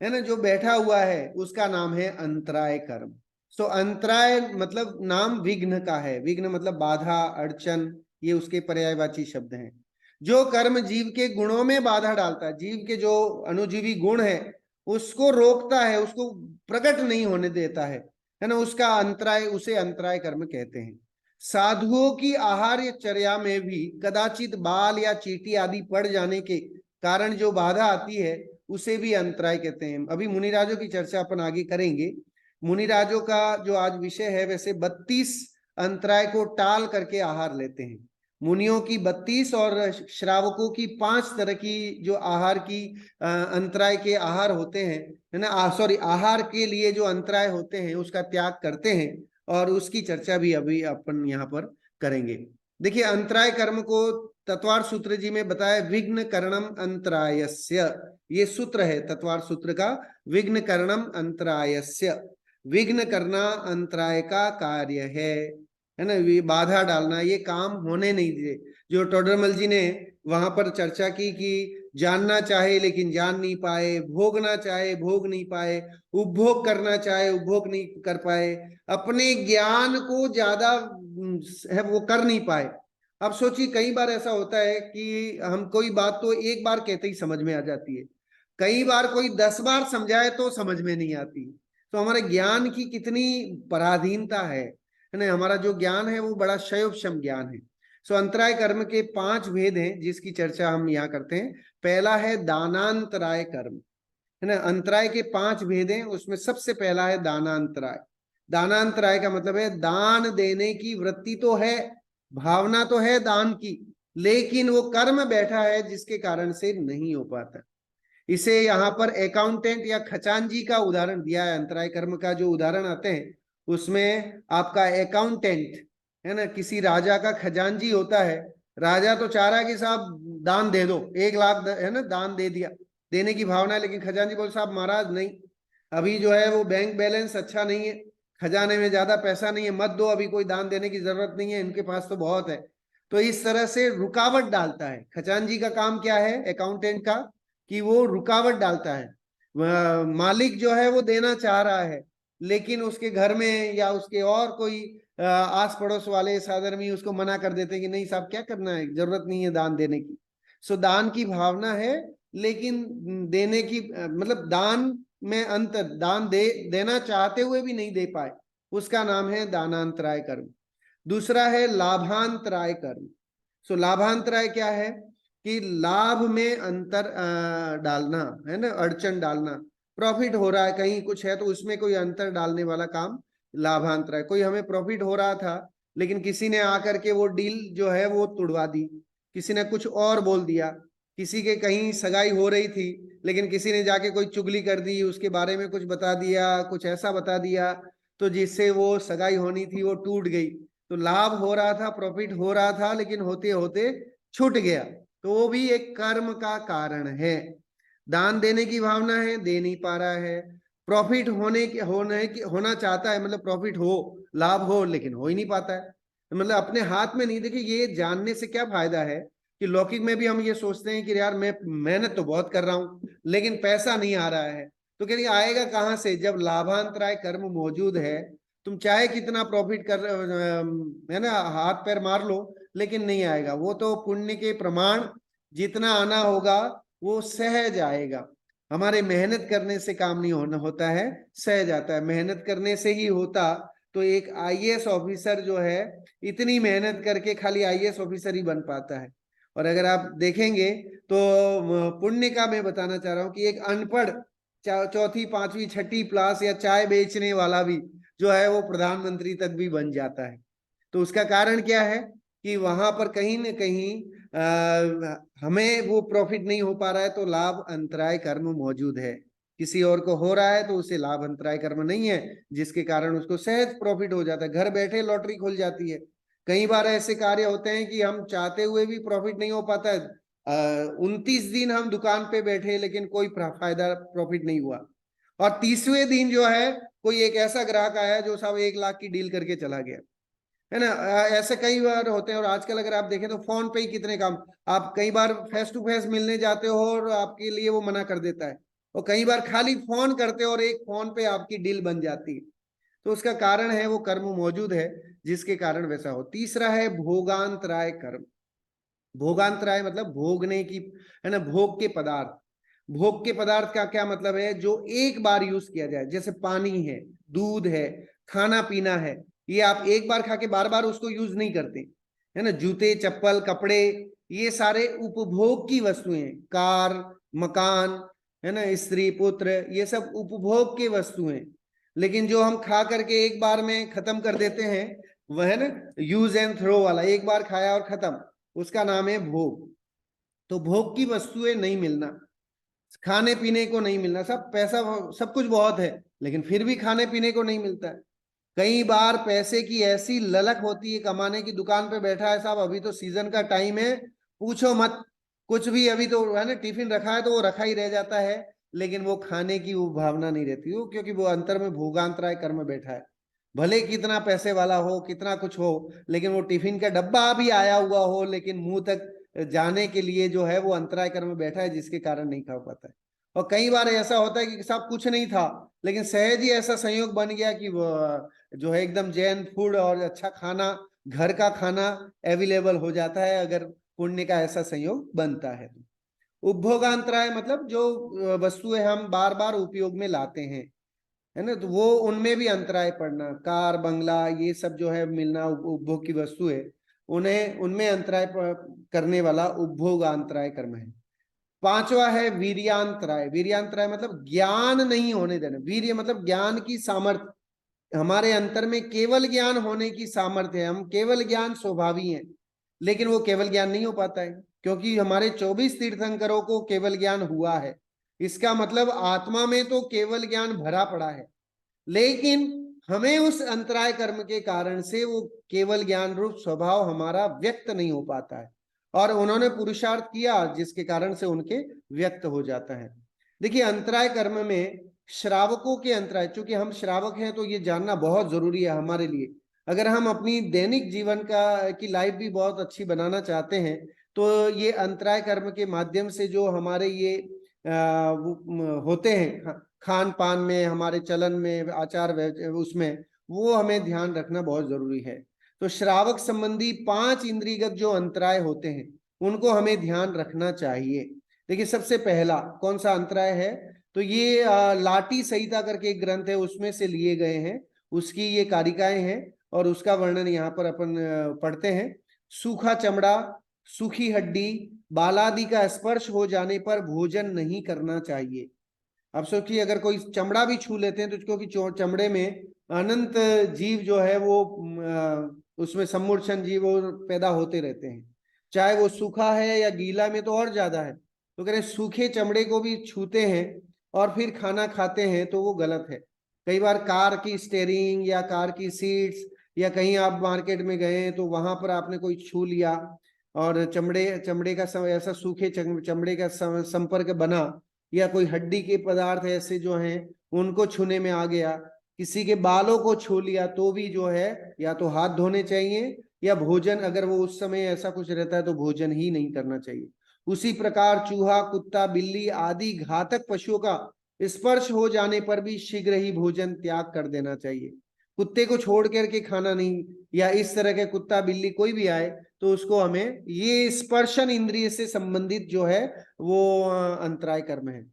ना, जो बैठा हुआ है, उसका नाम है अंतराय कर्म। सो अंतराय मतलब नाम विघ्न का है, विघ्न मतलब बाधा, अड़चन, ये उसके पर्यायवाची शब्द हैं। जो कर्म जीव के गुणों में बाधा डालता है, जीव के जो अनुजीवी गुण है उसको रोकता है, उसको प्रकट नहीं होने देता है ना, उसका अंतराय, उसे अंतराय कर्म कहते हैं। साधुओं की आहार या चर्या में भी कदाचित बाल या चींटी आदि पड़ जाने के कारण जो बाधा आती है उसे भी अंतराय कहते हैं। अभी मुनिराजों की चर्चा अपन आगे करेंगे। मुनिराजों का जो आज विषय है, वैसे 32 अंतराय को टाल करके आहार लेते हैं। मुनियों की 32 और श्रावकों की 5 तरह की जो आहार की अंतराय के आहार होते हैं, है ना, सॉरी, आहार के लिए जो अंतराय होते हैं उसका त्याग करते हैं, और उसकी चर्चा भी अभी अपन यहाँ पर करेंगे। देखिए अंतराय कर्म को तत्वार सूत्र जी में बताया, विघ्न करणम अंतरायस्य, ये सूत्र है तत्वार सूत्र का, विघ्न करणम अंतरायस्य, विघ्न करना अंतराय का कार्य है ना, ये बाधा डालना, ये काम होने नहीं दे। जो टोडरमल जी ने वहां पर चर्चा की कि जानना चाहे लेकिन जान नहीं पाए, भोगना चाहे भोग नहीं पाए, उपभोग करना चाहे उपभोग नहीं कर पाए, अपने ज्ञान को ज्यादा है वो कर नहीं पाए। अब सोचिए कई बार ऐसा होता है कि हम कोई बात तो एक बार कहते ही समझ में आ जाती है, कई बार कोई 10 बार समझाए तो समझ में नहीं आती। तो हमारे ज्ञान की कितनी पराधीनता है ना, हमारा जो ज्ञान है वो बड़ा क्षयोपशम ज्ञान है। सो अंतराय कर्म के 5 भेद हैं जिसकी चर्चा हम यहाँ करते हैं। पहला है दानांतराय कर्म, है ना, अंतराय के 5 भेद हैं, उसमें सबसे पहला है दानांतराय। दानांतराय का मतलब है दान देने की वृत्ति तो है, भावना तो है दान की, लेकिन वो कर्म बैठा है जिसके कारण से नहीं हो पाता। इसे यहाँ पर अकाउंटेंट या खजांची का उदाहरण दिया है। अंतराय कर्म का जो उदाहरण आते हैं उसमें आपका अकाउंटेंट, है ना, किसी राजा का खजांची होता है। राजा तो चाह रहा है कि साहब दान दे दो, 1 लाख है ना, दान दे दिया, देने की भावना है, लेकिन खजांची बोल साहब महाराज नहीं, अभी जो है वो बैंक बैलेंस अच्छा नहीं है, खजाने में ज्यादा पैसा नहीं है, मत दो, अभी कोई दान देने की जरूरत नहीं है, इनके पास तो बहुत है। तो इस तरह से रुकावट डालता है। खजांची का काम क्या है अकाउंटेंट का, कि वो रुकावट डालता है। मालिक जो है वो देना चाह रहा है, लेकिन उसके घर में या उसके और कोई आस पड़ोस वाले साधर्मी उसको मना कर देते हैं कि नहीं साहब क्या करना है, जरूरत नहीं है दान देने की। सो दान की भावना है, लेकिन देने की मतलब दान में अंतर, दान देना चाहते हुए भी नहीं दे पाए, उसका नाम है दानांतराय कर्म। दूसरा है लाभांतराय कर्म। सो लाभांतराय क्या है कि लाभ में अंतर डालना, है ना, अड़चन डालना, प्रॉफिट हो रहा है कहीं कुछ है तो उसमें कोई अंतर डालने वाला काम लाभांतराय, कोई हमें प्रॉफिट हो रहा था लेकिन किसी ने आकर के वो डील जो है वो तुड़वा दी, किसी ने कुछ और बोल दिया, किसी के कहीं सगाई हो रही थी लेकिन किसी ने जाके कोई चुगली कर दी, उसके बारे में कुछ बता दिया, कुछ ऐसा बता दिया, तो जिससे वो सगाई होनी थी वो टूट गई। तो लाभ हो रहा था, प्रॉफिट हो रहा था, लेकिन होते होते छूट गया, तो वो भी एक कर्म का कारण है। दान देने की भावना है, दे नहीं पा रहा है। प्रॉफिट होना चाहता है, मतलब प्रॉफिट हो, लाभ हो, लेकिन हो ही नहीं पाता है, मतलब अपने हाथ में नहीं। देखिए ये जानने से क्या फायदा है कि लौकिक में भी हम ये सोचते हैं कि यार मैं मेहनत तो बहुत कर रहा हूं लेकिन पैसा नहीं आ रहा है, तो कह आएगा कहां से? जब लाभांतराय कर्म मौजूद है, तुम चाहे कितना प्रॉफिट कर है ना, हाथ पैर मार लो, लेकिन नहीं आएगा। वो तो पुण्य के प्रमाण जितना आना होगा वो सहज आएगा। हमारे मेहनत करने से काम नहीं होता है, सहज आता है। मेहनत करने से ही होता तो एक आईएएस ऑफिसर जो है इतनी मेहनत करके खाली आईएएस ऑफिसर ही बन पाता है। और अगर आप देखेंगे तो पुण्य का मैं बताना चाह रहा हूं कि एक अनपढ़ चौथी पांचवी छठी क्लास या चाय बेचने वाला भी जो है वो प्रधानमंत्री तक भी बन जाता है। तो उसका कारण क्या है कि वहां पर कहीं ना कहीं हमें वो प्रॉफिट नहीं हो पा रहा है, तो लाभ अंतराय कर्म मौजूद है। किसी और को हो रहा है तो उसे लाभ अंतराय कर्म नहीं है, जिसके कारण उसको सहज प्रॉफिट हो जाता है, घर बैठे लॉटरी खुल जाती है। कई बार ऐसे कार्य होते हैं कि हम चाहते हुए भी प्रॉफिट नहीं हो पाता है। 29 दिन हम दुकान पे बैठे लेकिन कोई फायदा प्रॉफिट नहीं हुआ, और 30वें दिन जो है कोई एक ऐसा ग्राहक आया जो सब 1 लाख की डील करके चला गया, है ना। ऐसे कई बार होते हैं। और आजकल अगर आप देखें तो फोन पे ही कितने काम, आप कई बार फेस टू फेस मिलने जाते हो और आपके लिए वो मना कर देता है, और कई बार खाली फोन करते हो और एक फोन पे आपकी डील बन जाती है। तो उसका कारण है वो कर्म मौजूद है जिसके कारण वैसा हो। तीसरा है भोगांतराय कर्म। भोगांतराय मतलब भोगने की, है ना, भोग के पदार्थ। भोग के पदार्थ का क्या मतलब है? जो एक बार यूज किया जाए, जैसे पानी है, दूध है, खाना पीना है, ये आप एक बार खा के बार बार उसको यूज नहीं करते, है ना। जूते चप्पल कपड़े, ये सारे उपभोग की वस्तुएं, कार मकान, है ना, स्त्री पुत्र, ये सब उपभोग की वस्तुएं। लेकिन जो हम खा करके एक बार में खत्म कर देते हैं, वह है ना यूज एंड थ्रो वाला, एक बार खाया और खत्म, उसका नाम है भोग। तो भोग की वस्तुएं नहीं मिलना, खाने पीने को नहीं मिलना, सब पैसा सब कुछ बहुत है लेकिन फिर भी खाने पीने को नहीं मिलता है। कई बार पैसे की ऐसी ललक होती है, कमाने की दुकान पे बैठा है साहब, अभी तो सीजन का टाइम है, पूछो मत, कुछ भी अभी तो है ना, टिफिन रखा है तो वो रखा ही रह जाता है, लेकिन वो खाने की वो भावना नहीं रहती, वो क्योंकि वो अंतर में भोगांतराय कर्म में बैठा है। भले कितना पैसे वाला हो, कितना कुछ हो, लेकिन वो टिफिन का डब्बा भी आया हुआ हो, लेकिन मुंह तक जाने के लिए जो है वो अंतराय कर्म में बैठा है, जिसके कारण नहीं खा पाता है। और कई बार ऐसा होता है कि सब कुछ नहीं था लेकिन सहज ही ऐसा संयोग बन गया कि वो जो है एकदम जैन फूड और अच्छा खाना, घर का खाना अवेलेबल हो जाता है, अगर पुण्य का ऐसा संयोग बनता है। उपभोगांतराय मतलब जो वस्तुएं हम बार बार उपयोग में लाते हैं, है ना, तो वो उनमें भी अंतराय पड़ना, कार बंगला ये सब जो है मिलना, उपभोग की वस्तु है, उन्हें उनमें अंतराय करने वाला उपभोग अंतराय कर्म है। पांचवा है वीर्यांतराय। वीर्यांतराय मतलब ज्ञान नहीं होने देना। वीर्य मतलब ज्ञान की सामर्थ्य, हमारे अंतर में केवल ज्ञान होने की सामर्थ्य है, हम केवल ज्ञान स्वभावी हैं, लेकिन वो केवल ज्ञान नहीं हो पाता है, क्योंकि हमारे 24 तीर्थंकरों को केवल ज्ञान हुआ है। इसका मतलब आत्मा में तो केवल ज्ञान भरा पड़ा है, लेकिन हमें उस अंतराय कर्म के कारण से वो केवल ज्ञान रूप स्वभाव हमारा व्यक्त नहीं हो पाता है, और उन्होंने पुरुषार्थ किया जिसके कारण से उनके व्यक्त हो जाता है। देखिए अंतराय कर्म में श्रावकों के अंतराय, चूंकि हम श्रावक हैं तो ये जानना बहुत जरूरी है हमारे लिए। अगर हम अपनी दैनिक जीवन का की लाइफ भी बहुत अच्छी बनाना चाहते हैं, तो ये अंतराय कर्म के माध्यम से जो हमारे ये होते हैं खान पान में, हमारे चलन में, आचार उसमें, वो हमें ध्यान रखना बहुत जरूरी है। तो श्रावक संबंधी 5 इंद्रियगत जो अंतराय होते हैं उनको हमें ध्यान रखना चाहिए। देखिए सबसे पहला कौन सा अंतराय है, तो ये लाटी संहिता करके एक ग्रंथ है उसमें से लिए गए हैं, उसकी ये कारिकाएं हैं और उसका वर्णन यहाँ पर अपन पढ़ते हैं। सूखा चमड़ा, सूखी हड्डी, बालादि का स्पर्श हो जाने पर भोजन नहीं करना चाहिए। अब सोचिए अगर कोई चमड़ा भी छू लेते हैं तो क्योंकि चमड़े में अनंत जीव जो है वो उसमें सम्मूर्छन जीव वो पैदा होते रहते हैं, चाहे वो सूखा है या गीला में तो और ज्यादा है। तो कह रहे सूखे चमड़े को भी छूते हैं और फिर खाना खाते हैं तो वो गलत है। कई बार कार की स्टेयरिंग या कार की सीट्स या कहीं आप मार्केट में गए तो वहां पर आपने कोई छू लिया और चमड़े चमड़े का ऐसा सूखे चमड़े का संपर्क बना, या कोई हड्डी के पदार्थ ऐसे जो हैं उनको छूने में आ गया, किसी के बालों को छू लिया तो भी जो है या तो हाथ धोने चाहिए, या भोजन अगर वो उस समय ऐसा कुछ रहता है तो भोजन ही नहीं करना चाहिए। उसी प्रकार चूहा, कुत्ता, बिल्ली आदि घातक पशुओं का स्पर्श हो जाने पर भी शीघ्र ही भोजन त्याग कर देना चाहिए। कुत्ते को छोड़ करके खाना नहीं, या इस तरह के कुत्ता बिल्ली कोई भी आए तो उसको हमें, ये स्पर्शन इंद्रिय से संबंधित जो है वो अंतराय कर्म है।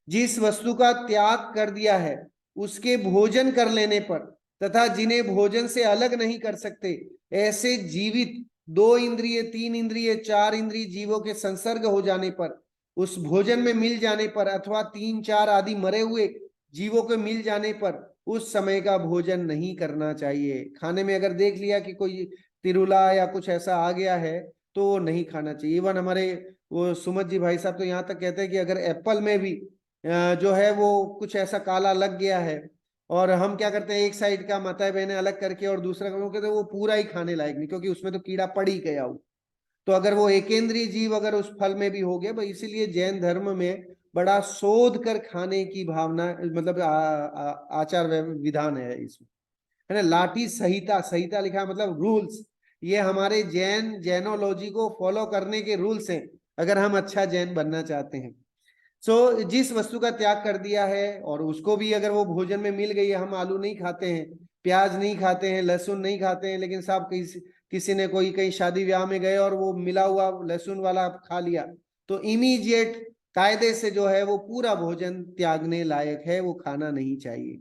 जिस वस्तु का त्याग कर दिया है उसके भोजन कर लेने पर तथा जिन्हें भोजन से अलग नहीं कर सकते ऐसे जीवित 2 इंद्रिय, 3 इंद्रिय, 4 इंद्रिय जीवों के संसर्ग हो जाने पर, उस भोजन में मिल जाने पर अथवा 3, 4 आदि मरे हुए जीवों को मिल जाने पर उस समय का भोजन नहीं करना चाहिए। खाने में अगर देख लिया कि कोई तिरुला या कुछ ऐसा आ गया है तो नहीं खाना चाहिए। इवन हमारे वो सुमत जी भाई साहब तो यहाँ तक कहते हैं कि अगर एप्पल में भी जो है वो कुछ ऐसा काला लग गया है और हम क्या करते हैं, एक साइड का माता बहने अलग करके और दूसरा कहते हैं वो पूरा ही खाने लायक नहीं, क्योंकि उसमें तो कीड़ा पड़ ही गया हो। तो अगर वो एकेंद्रीय जीव अगर उस फल में भी हो गया भाई, इसीलिए जैन धर्म में बड़ा शोध कर खाने की भावना, मतलब आचार विधान है इसमें, है ना। लाठी संहिता, संहिता लिखा मतलब रूल्स, ये हमारे जैनोलॉजी को फॉलो करने के रूल्स हैं अगर हम अच्छा जैन बनना चाहते हैं। जिस वस्तु का त्याग कर दिया है और उसको भी अगर वो भोजन में मिल गई है, हम आलू नहीं खाते हैं, प्याज नहीं खाते हैं, लहसुन नहीं खाते हैं, लेकिन साहब किसी ने कोई कहीं शादी ब्याह में गए और वो मिला हुआ लहसुन वाला खा लिया, तो इमीडिएट कायदे से जो है वो पूरा भोजन त्यागने लायक है, वो खाना नहीं चाहिए।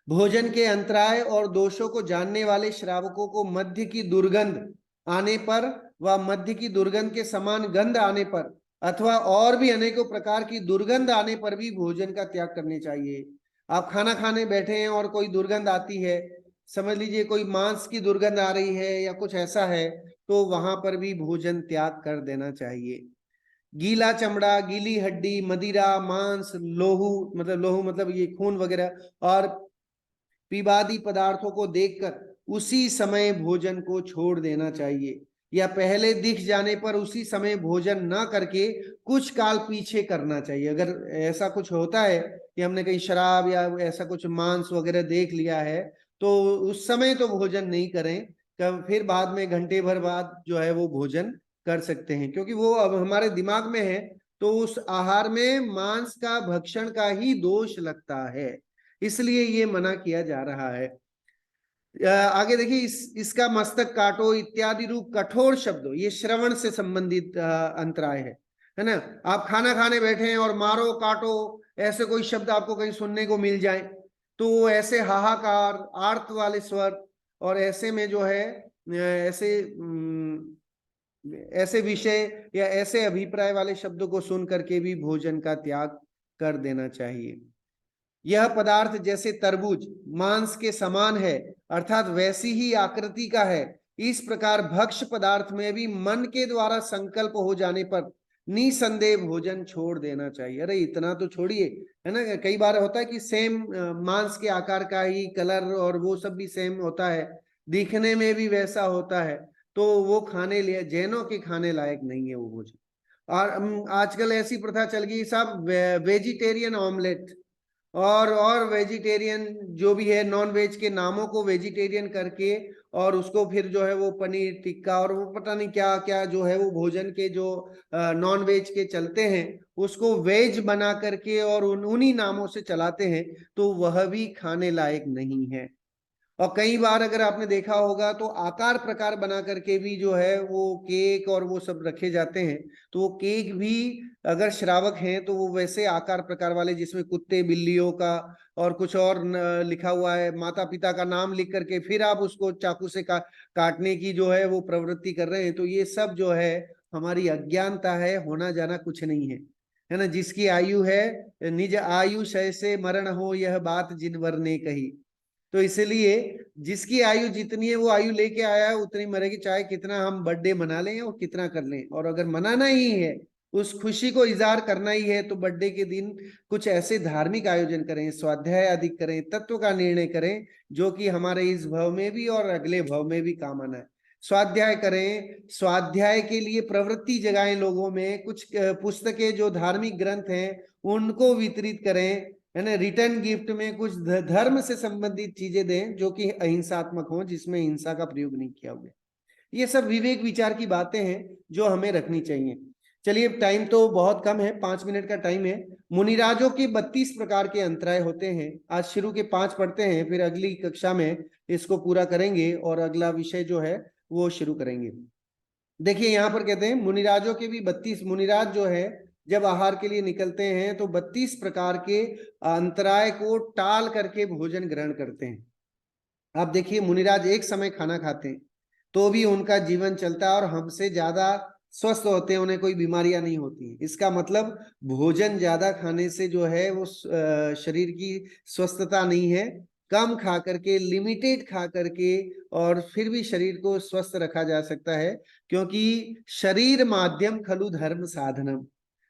भोजन के अंतराय और दोषों को जानने वाले श्रावकों को मध्य की दुर्गंध आने पर व मध्य की दुर्गंध के समान गंध आने पर अथवा और भी अनेकों प्रकार की दुर्गंध आने पर भी भोजन का त्याग करने चाहिए। आप खाना खाने बैठे हैं और कोई दुर्गंध आती है, समझ लीजिए कोई मांस की दुर्गंध आ रही है या कुछ ऐसा है, तो वहां पर भी भोजन त्याग कर देना चाहिए। गीला चमड़ा, गीली हड्डी, मदिरा, मांस, लोहू मतलब ये खून वगैरह और विवादी पदार्थों को देखकर उसी समय भोजन को छोड़ देना चाहिए, या पहले दिख जाने पर उसी समय भोजन ना करके कुछ काल पीछे करना चाहिए। अगर ऐसा कुछ होता है कि हमने कहीं शराब या ऐसा कुछ मांस वगैरह देख लिया है तो उस समय तो भोजन नहीं करें, फिर बाद में घंटे भर बाद जो है वो भोजन कर सकते हैं, क्योंकि वो अब हमारे दिमाग में है तो उस आहार में मांस का भक्षण का ही दोष लगता है, इसलिए ये मना किया जा रहा है। आगे देखिए, इसका मस्तक काटो इत्यादि रूप कठोर शब्दों, ये श्रवण से संबंधित अंतराय है ना। आप खाना खाने बैठे हैं और मारो काटो ऐसे कोई शब्द आपको कहीं सुनने को मिल जाए तो ऐसे हाहाकार, आर्त वाले स्वर और ऐसे में जो है ऐसे विषय या ऐसे अभिप्राय वाले शब्दों को सुन करके भी भोजन का त्याग कर देना चाहिए। यह पदार्थ जैसे तरबूज मांस के समान है अर्थात वैसी ही आकृति का है, इस प्रकार भक्ष्य पदार्थ में भी मन के द्वारा संकल्प हो जाने पर निसंदेह भोजन छोड़ देना चाहिए। अरे इतना तो छोड़िए, है ना। कई बार होता है कि सेम मांस के आकार का ही कलर और वो सब भी सेम होता है, दिखने में भी वैसा होता है, तो वो खाने लिए जैनों के खाने लायक नहीं है वो भोजन। और आजकल ऐसी प्रथा चल गई साहब, वेजिटेरियन ऑमलेट और वेजिटेरियन जो भी है नॉन वेज के नामों को वेजिटेरियन करके और उसको फिर जो है वो पनीर टिक्का और वो पता नहीं क्या क्या जो है वो भोजन के जो नॉन वेज के चलते हैं उसको वेज बना करके और उन्हीं नामों से चलाते हैं, तो वह भी खाने लायक नहीं है। और कई बार अगर आपने देखा होगा तो आकार प्रकार बना करके भी जो है वो केक और वो सब रखे जाते हैं, तो वो केक भी अगर श्रावक हैं तो वो वैसे आकार प्रकार वाले जिसमें कुत्ते बिल्लियों का और कुछ और लिखा हुआ है, माता पिता का नाम लिख करके फिर आप उसको चाकू से काटने की जो है वो प्रवृत्ति कर रहे हैं, तो ये सब जो है हमारी अज्ञानता है, होना जाना कुछ नहीं है ना। जिसकी आयु है निज आयु शय से मरण हो, यह बात जिनवर ने कही। तो इसलिए जिसकी आयु जितनी है वो आयु लेके आया है उतनी मरेगी, चाहे कितना हम बर्थडे मना लें और कितना कर लें। और अगर मनाना ही है, उस खुशी को इजहार करना ही है, तो बर्थडे के दिन कुछ ऐसे धार्मिक आयोजन करें, स्वाध्याय आदि करें, तत्व का निर्णय करें, जो कि हमारे इस भव में भी और अगले भव में भी काम आना है। स्वाध्याय करें, स्वाध्याय के लिए प्रवृत्ति जगाएं लोगों में, कुछ पुस्तकें जो धार्मिक ग्रंथ हैं उनको वितरित करें, है ना। रिटर्न गिफ्ट में कुछ धर्म से संबंधित चीजें दें जो कि अहिंसात्मक हो, जिसमें हिंसा का प्रयोग नहीं किया हुआ। ये सब विवेक विचार की बातें हैं जो हमें रखनी चाहिए। चलिए, टाइम तो बहुत कम है, 5 मिनट का टाइम है। मुनिराजों के 32 प्रकार के अंतराय होते हैं। आज शुरू के 5 पढ़ते हैं, फिर अगली कक्षा में इसको पूरा करेंगे और अगला विषय जो है वो शुरू करेंगे। देखिए यहाँ पर कहते हैं मुनिराजों के भी 32, मुनिराज जो है जब आहार के लिए निकलते हैं तो 32 प्रकार के अंतराय को टाल करके भोजन ग्रहण करते हैं। आप देखिए, मुनिराज एक समय खाना खाते हैं तो भी उनका जीवन चलता है और हमसे ज्यादा स्वस्थ होते हैं, उन्हें कोई बीमारियां नहीं होती। इसका मतलब भोजन ज्यादा खाने से जो है वो शरीर की स्वस्थता नहीं है। कम खा करके, लिमिटेड खा करके, और फिर भी शरीर को स्वस्थ रखा जा सकता है, क्योंकि शरीर माध्यम खलु धर्म साधनम,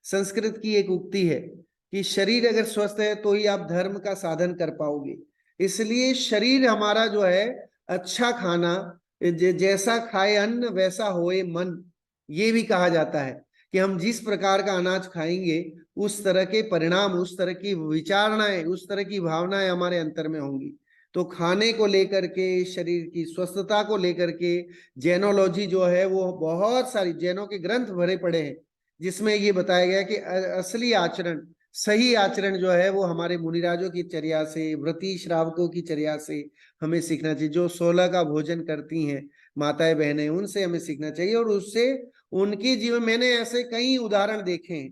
संस्कृत की एक उक्ति है कि शरीर अगर स्वस्थ है तो ही आप धर्म का साधन कर पाओगे। इसलिए शरीर हमारा जो है, अच्छा खाना, जैसा खाए अन्न वैसा होए मन, ये भी कहा जाता है कि हम जिस प्रकार का अनाज खाएंगे उस तरह के परिणाम, उस तरह की विचारणाएं, उस तरह की भावनाएं हमारे अंतर में होंगी। तो खाने को लेकर के, शरीर की स्वस्थता को लेकर के जैनोलॉजी जो है वो बहुत सारी जैनों के ग्रंथ भरे पड़े हैं, जिसमें ये बताया गया कि असली आचरण, सही आचरण जो है वो हमारे मुनिराजों की चर्या से, व्रती श्रावकों की चर्या से हमें सीखना चाहिए। जो 16 का भोजन करती हैं माताएं बहनें, उनसे हमें सीखना चाहिए। और उससे उनके जीवन, मैंने ऐसे कई उदाहरण देखे हैं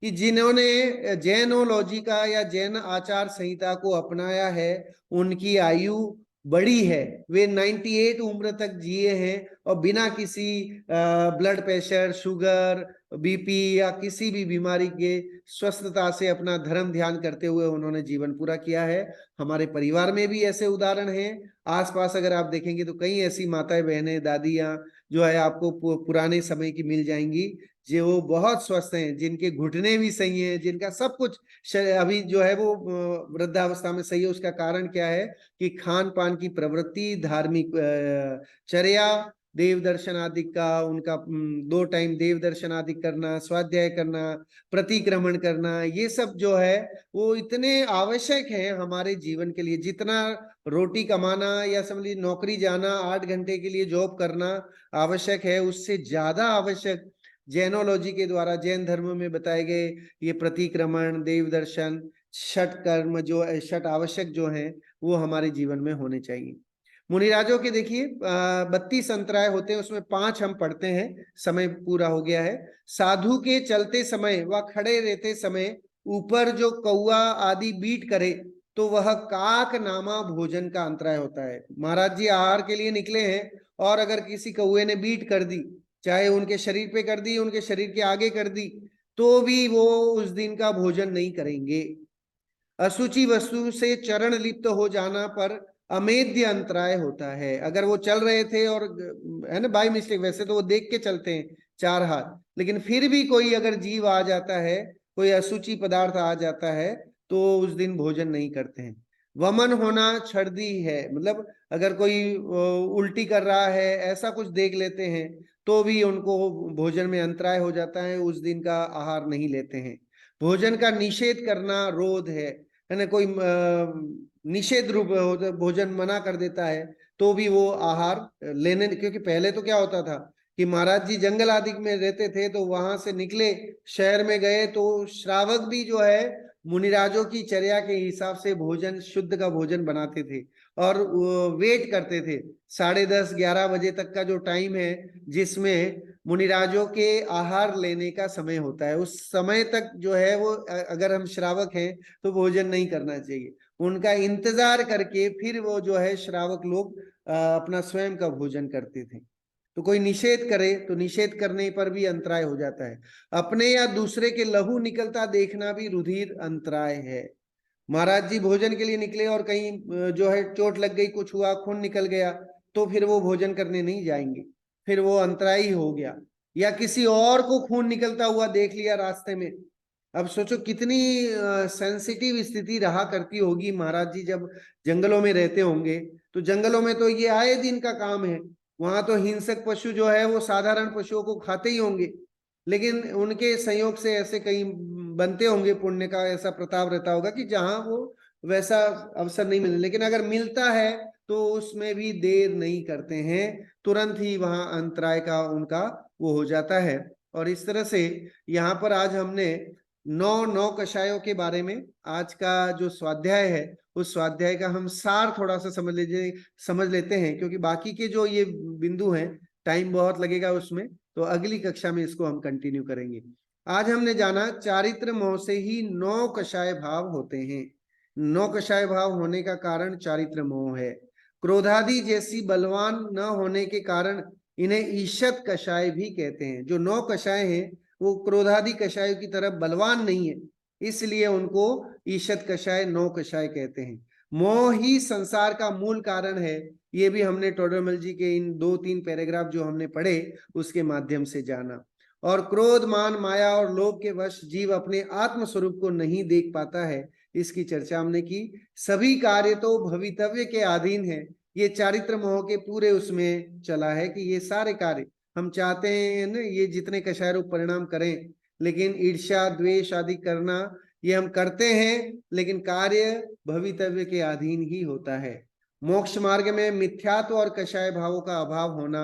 कि जिन्होंने जैनोलॉजी का या जैन आचार संहिता को अपनाया है, उनकी आयु बड़ी है। वे 98 उम्र तक जिए हैं और बिना किसी ब्लड प्रेशर, शुगर, बीपी या किसी भी बीमारी के स्वस्थता से अपना धर्म ध्यान करते हुए उन्होंने जीवन पूरा किया है। हमारे परिवार में भी ऐसे उदाहरण हैं। आसपास अगर आप देखेंगे तो कई ऐसी माताएं बहनें, दादियां जो है आपको पुराने समय की मिल जाएंगी, जो वो बहुत स्वस्थ हैं, जिनके घुटने भी सही हैं, जिनका सब कुछ अभी जो है वो वृद्धावस्था में सही है। उसका कारण क्या है कि खान पान की प्रवृत्ति, धार्मिक चर्या, देव दर्शन आदि का उनका 2 टाइम देव दर्शन आदि करना, स्वाध्याय करना, प्रतिक्रमण करना, ये सब जो है वो इतने आवश्यक है हमारे जीवन के लिए। जितना रोटी कमाना या समझ नौकरी जाना, 8 घंटे के लिए जॉब करना आवश्यक है, उससे ज्यादा आवश्यक जैनोलॉजी के द्वारा, जैन धर्म में बताए गए ये प्रतिक्रमण, देव दर्शन, षट कर्म, जो षट आवश्यक जो हैं वो हमारे जीवन में होने चाहिए। मुनिराजों के देखिए 32 अंतराय होते हैं, उसमें 5 हम पढ़ते हैं, समय पूरा हो गया है। साधु के चलते समय व खड़े रहते समय ऊपर जो कौआ आदि बीट करे तो वह काक नामा भोजन का अंतराय होता है। महाराज जी आहार के लिए निकले हैं और अगर किसी कौए ने बीट कर दी, चाहे उनके शरीर पे कर दी, उनके शरीर के आगे कर दी, तो भी वो उस दिन का भोजन नहीं करेंगे। अशुचि वस्तु से चरण लिप्त हो जाना पर अमेध्य अंतराय होता है। अगर वो चल रहे थे और, है ना, बाय मिस्टेक, वैसे तो वो देख के चलते हैं 4 हाथ, लेकिन फिर भी कोई अगर जीव आ जाता है, कोई अशुचि पदार्थ आ जाता है, तो उस दिन भोजन नहीं करते हैं। वमन होना छर्दी है, मतलब अगर कोई उल्टी कर रहा है, ऐसा कुछ देख लेते हैं, तो भी उनको भोजन में अंतराय हो जाता है, उस दिन का आहार नहीं लेते हैं। भोजन का निषेध करना रोध है ना। कोई निषेध रूप भोजन मना कर देता है तो भी वो आहार लेने, क्योंकि पहले तो क्या होता था कि महाराज जी जंगल आदि में रहते थे, तो वहां से निकले, शहर में गए, तो श्रावक भी जो है मुनिराजों की चर्या के हिसाब से भोजन, शुद्ध का भोजन बनाते थे और वेट करते थे 10:30 11 बजे तक का जो टाइम है, जिसमें मुनिराजों के आहार लेने का समय होता है। उस समय तक जो है वो, अगर हम श्रावक हैं तो भोजन नहीं करना चाहिए। उनका इंतजार करके फिर वो जो है श्रावक लोग अपना स्वयं का भोजन करते थे। तो कोई निषेध करे तो निषेध करने पर भी अंतराय हो जाता है। अपने या दूसरे के लहू निकलता देखना भी रुधिर अंतराय है। महाराज जी भोजन के लिए निकले और कहीं जो है चोट लग गई, कुछ हुआ, खून निकल गया, तो फिर वो भोजन करने नहीं जाएंगे, फिर वो अंतरायी हो गया। या किसी और को खून निकलता हुआ देख लिया रास्ते में, अब सोचो कितनी सेंसिटिव स्थिति रहा करती होगी महाराज जी जब जंगलों में रहते होंगे। तो जंगलों में तो ये आए दिन का काम है, वहां तो हिंसक पशु जो है वो साधारण पशुओं को खाते ही होंगे, लेकिन उनके संयोग से ऐसे कहीं बनते होंगे, पुण्य का ऐसा प्रताप रहता होगा कि जहां वो वैसा अवसर नहीं मिले, लेकिन अगर मिलता है तो उसमें भी देर नहीं करते हैं, तुरंत ही वहां अंतराय का उनका वो हो जाता है। और इस तरह से यहाँ पर आज हमने 9 कषायों के बारे में, आज का जो स्वाध्याय है उस स्वाध्याय का हम सार थोड़ा सा समझ लेते हैं, क्योंकि बाकी के जो ये बिंदु हैं टाइम बहुत लगेगा उसमें, तो अगली कक्षा में इसको हम कंटिन्यू करेंगे। आज हमने जाना चारित्र मोह से ही 9 कषाय भाव होते हैं। 9 कषाय भाव होने का कारण चारित्र मोह है। क्रोधादि जैसी बलवान न होने के कारण इन्हें ईशत कषाय भी कहते हैं। जो 9 कषाय हैं वो क्रोधादि कषाय की तरह बलवान नहीं है, इसलिए उनको ईशत कषाय 9 कषाय कहते हैं। मोह ही संसार का मूल कारण है, ये भी हमने टोडरमल जी के इन 2-3 पैराग्राफ जो हमने पढ़े उसके माध्यम से जाना। और क्रोध, मान, माया और लोभ के वश जीव अपने आत्म स्वरूप को नहीं देख पाता है, इसकी चर्चा हमने की। सभी कार्य तो भवितव्य के अधीन है, ये चारित्र मोह के पूरे उसमें चला है कि ये सारे कार्य हम चाहते हैं ना, ये जितने कषाय रूप परिणाम करें, लेकिन ईर्ष्या द्वेष आदि करना ये हम करते हैं, लेकिन कार्य भवितव्य के अधीन ही होता है। मोक्ष मार्ग में मिथ्यात्व और कषाय भावों का अभाव होना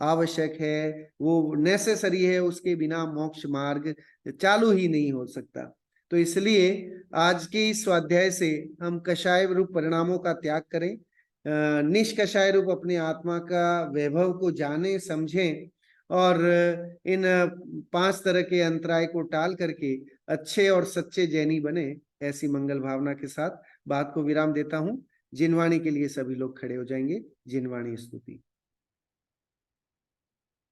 आवश्यक है, वो नेसेसरी है, उसके बिना मोक्ष मार्ग चालू ही नहीं हो सकता। तो इसलिए आज के इस स्वाध्याय से हम कषाय रूप परिणामों का त्याग करें, निष्कषाय रूप अपने आत्मा का वैभव को जाने समझें, और इन 5 तरह के अंतराय को टाल करके अच्छे और सच्चे जैनी बने, ऐसी मंगल भावना के साथ बात को विराम देता हूं। जिनवाणी के लिए सभी लोग खड़े हो जाएंगे। जिनवाणी स्तुति।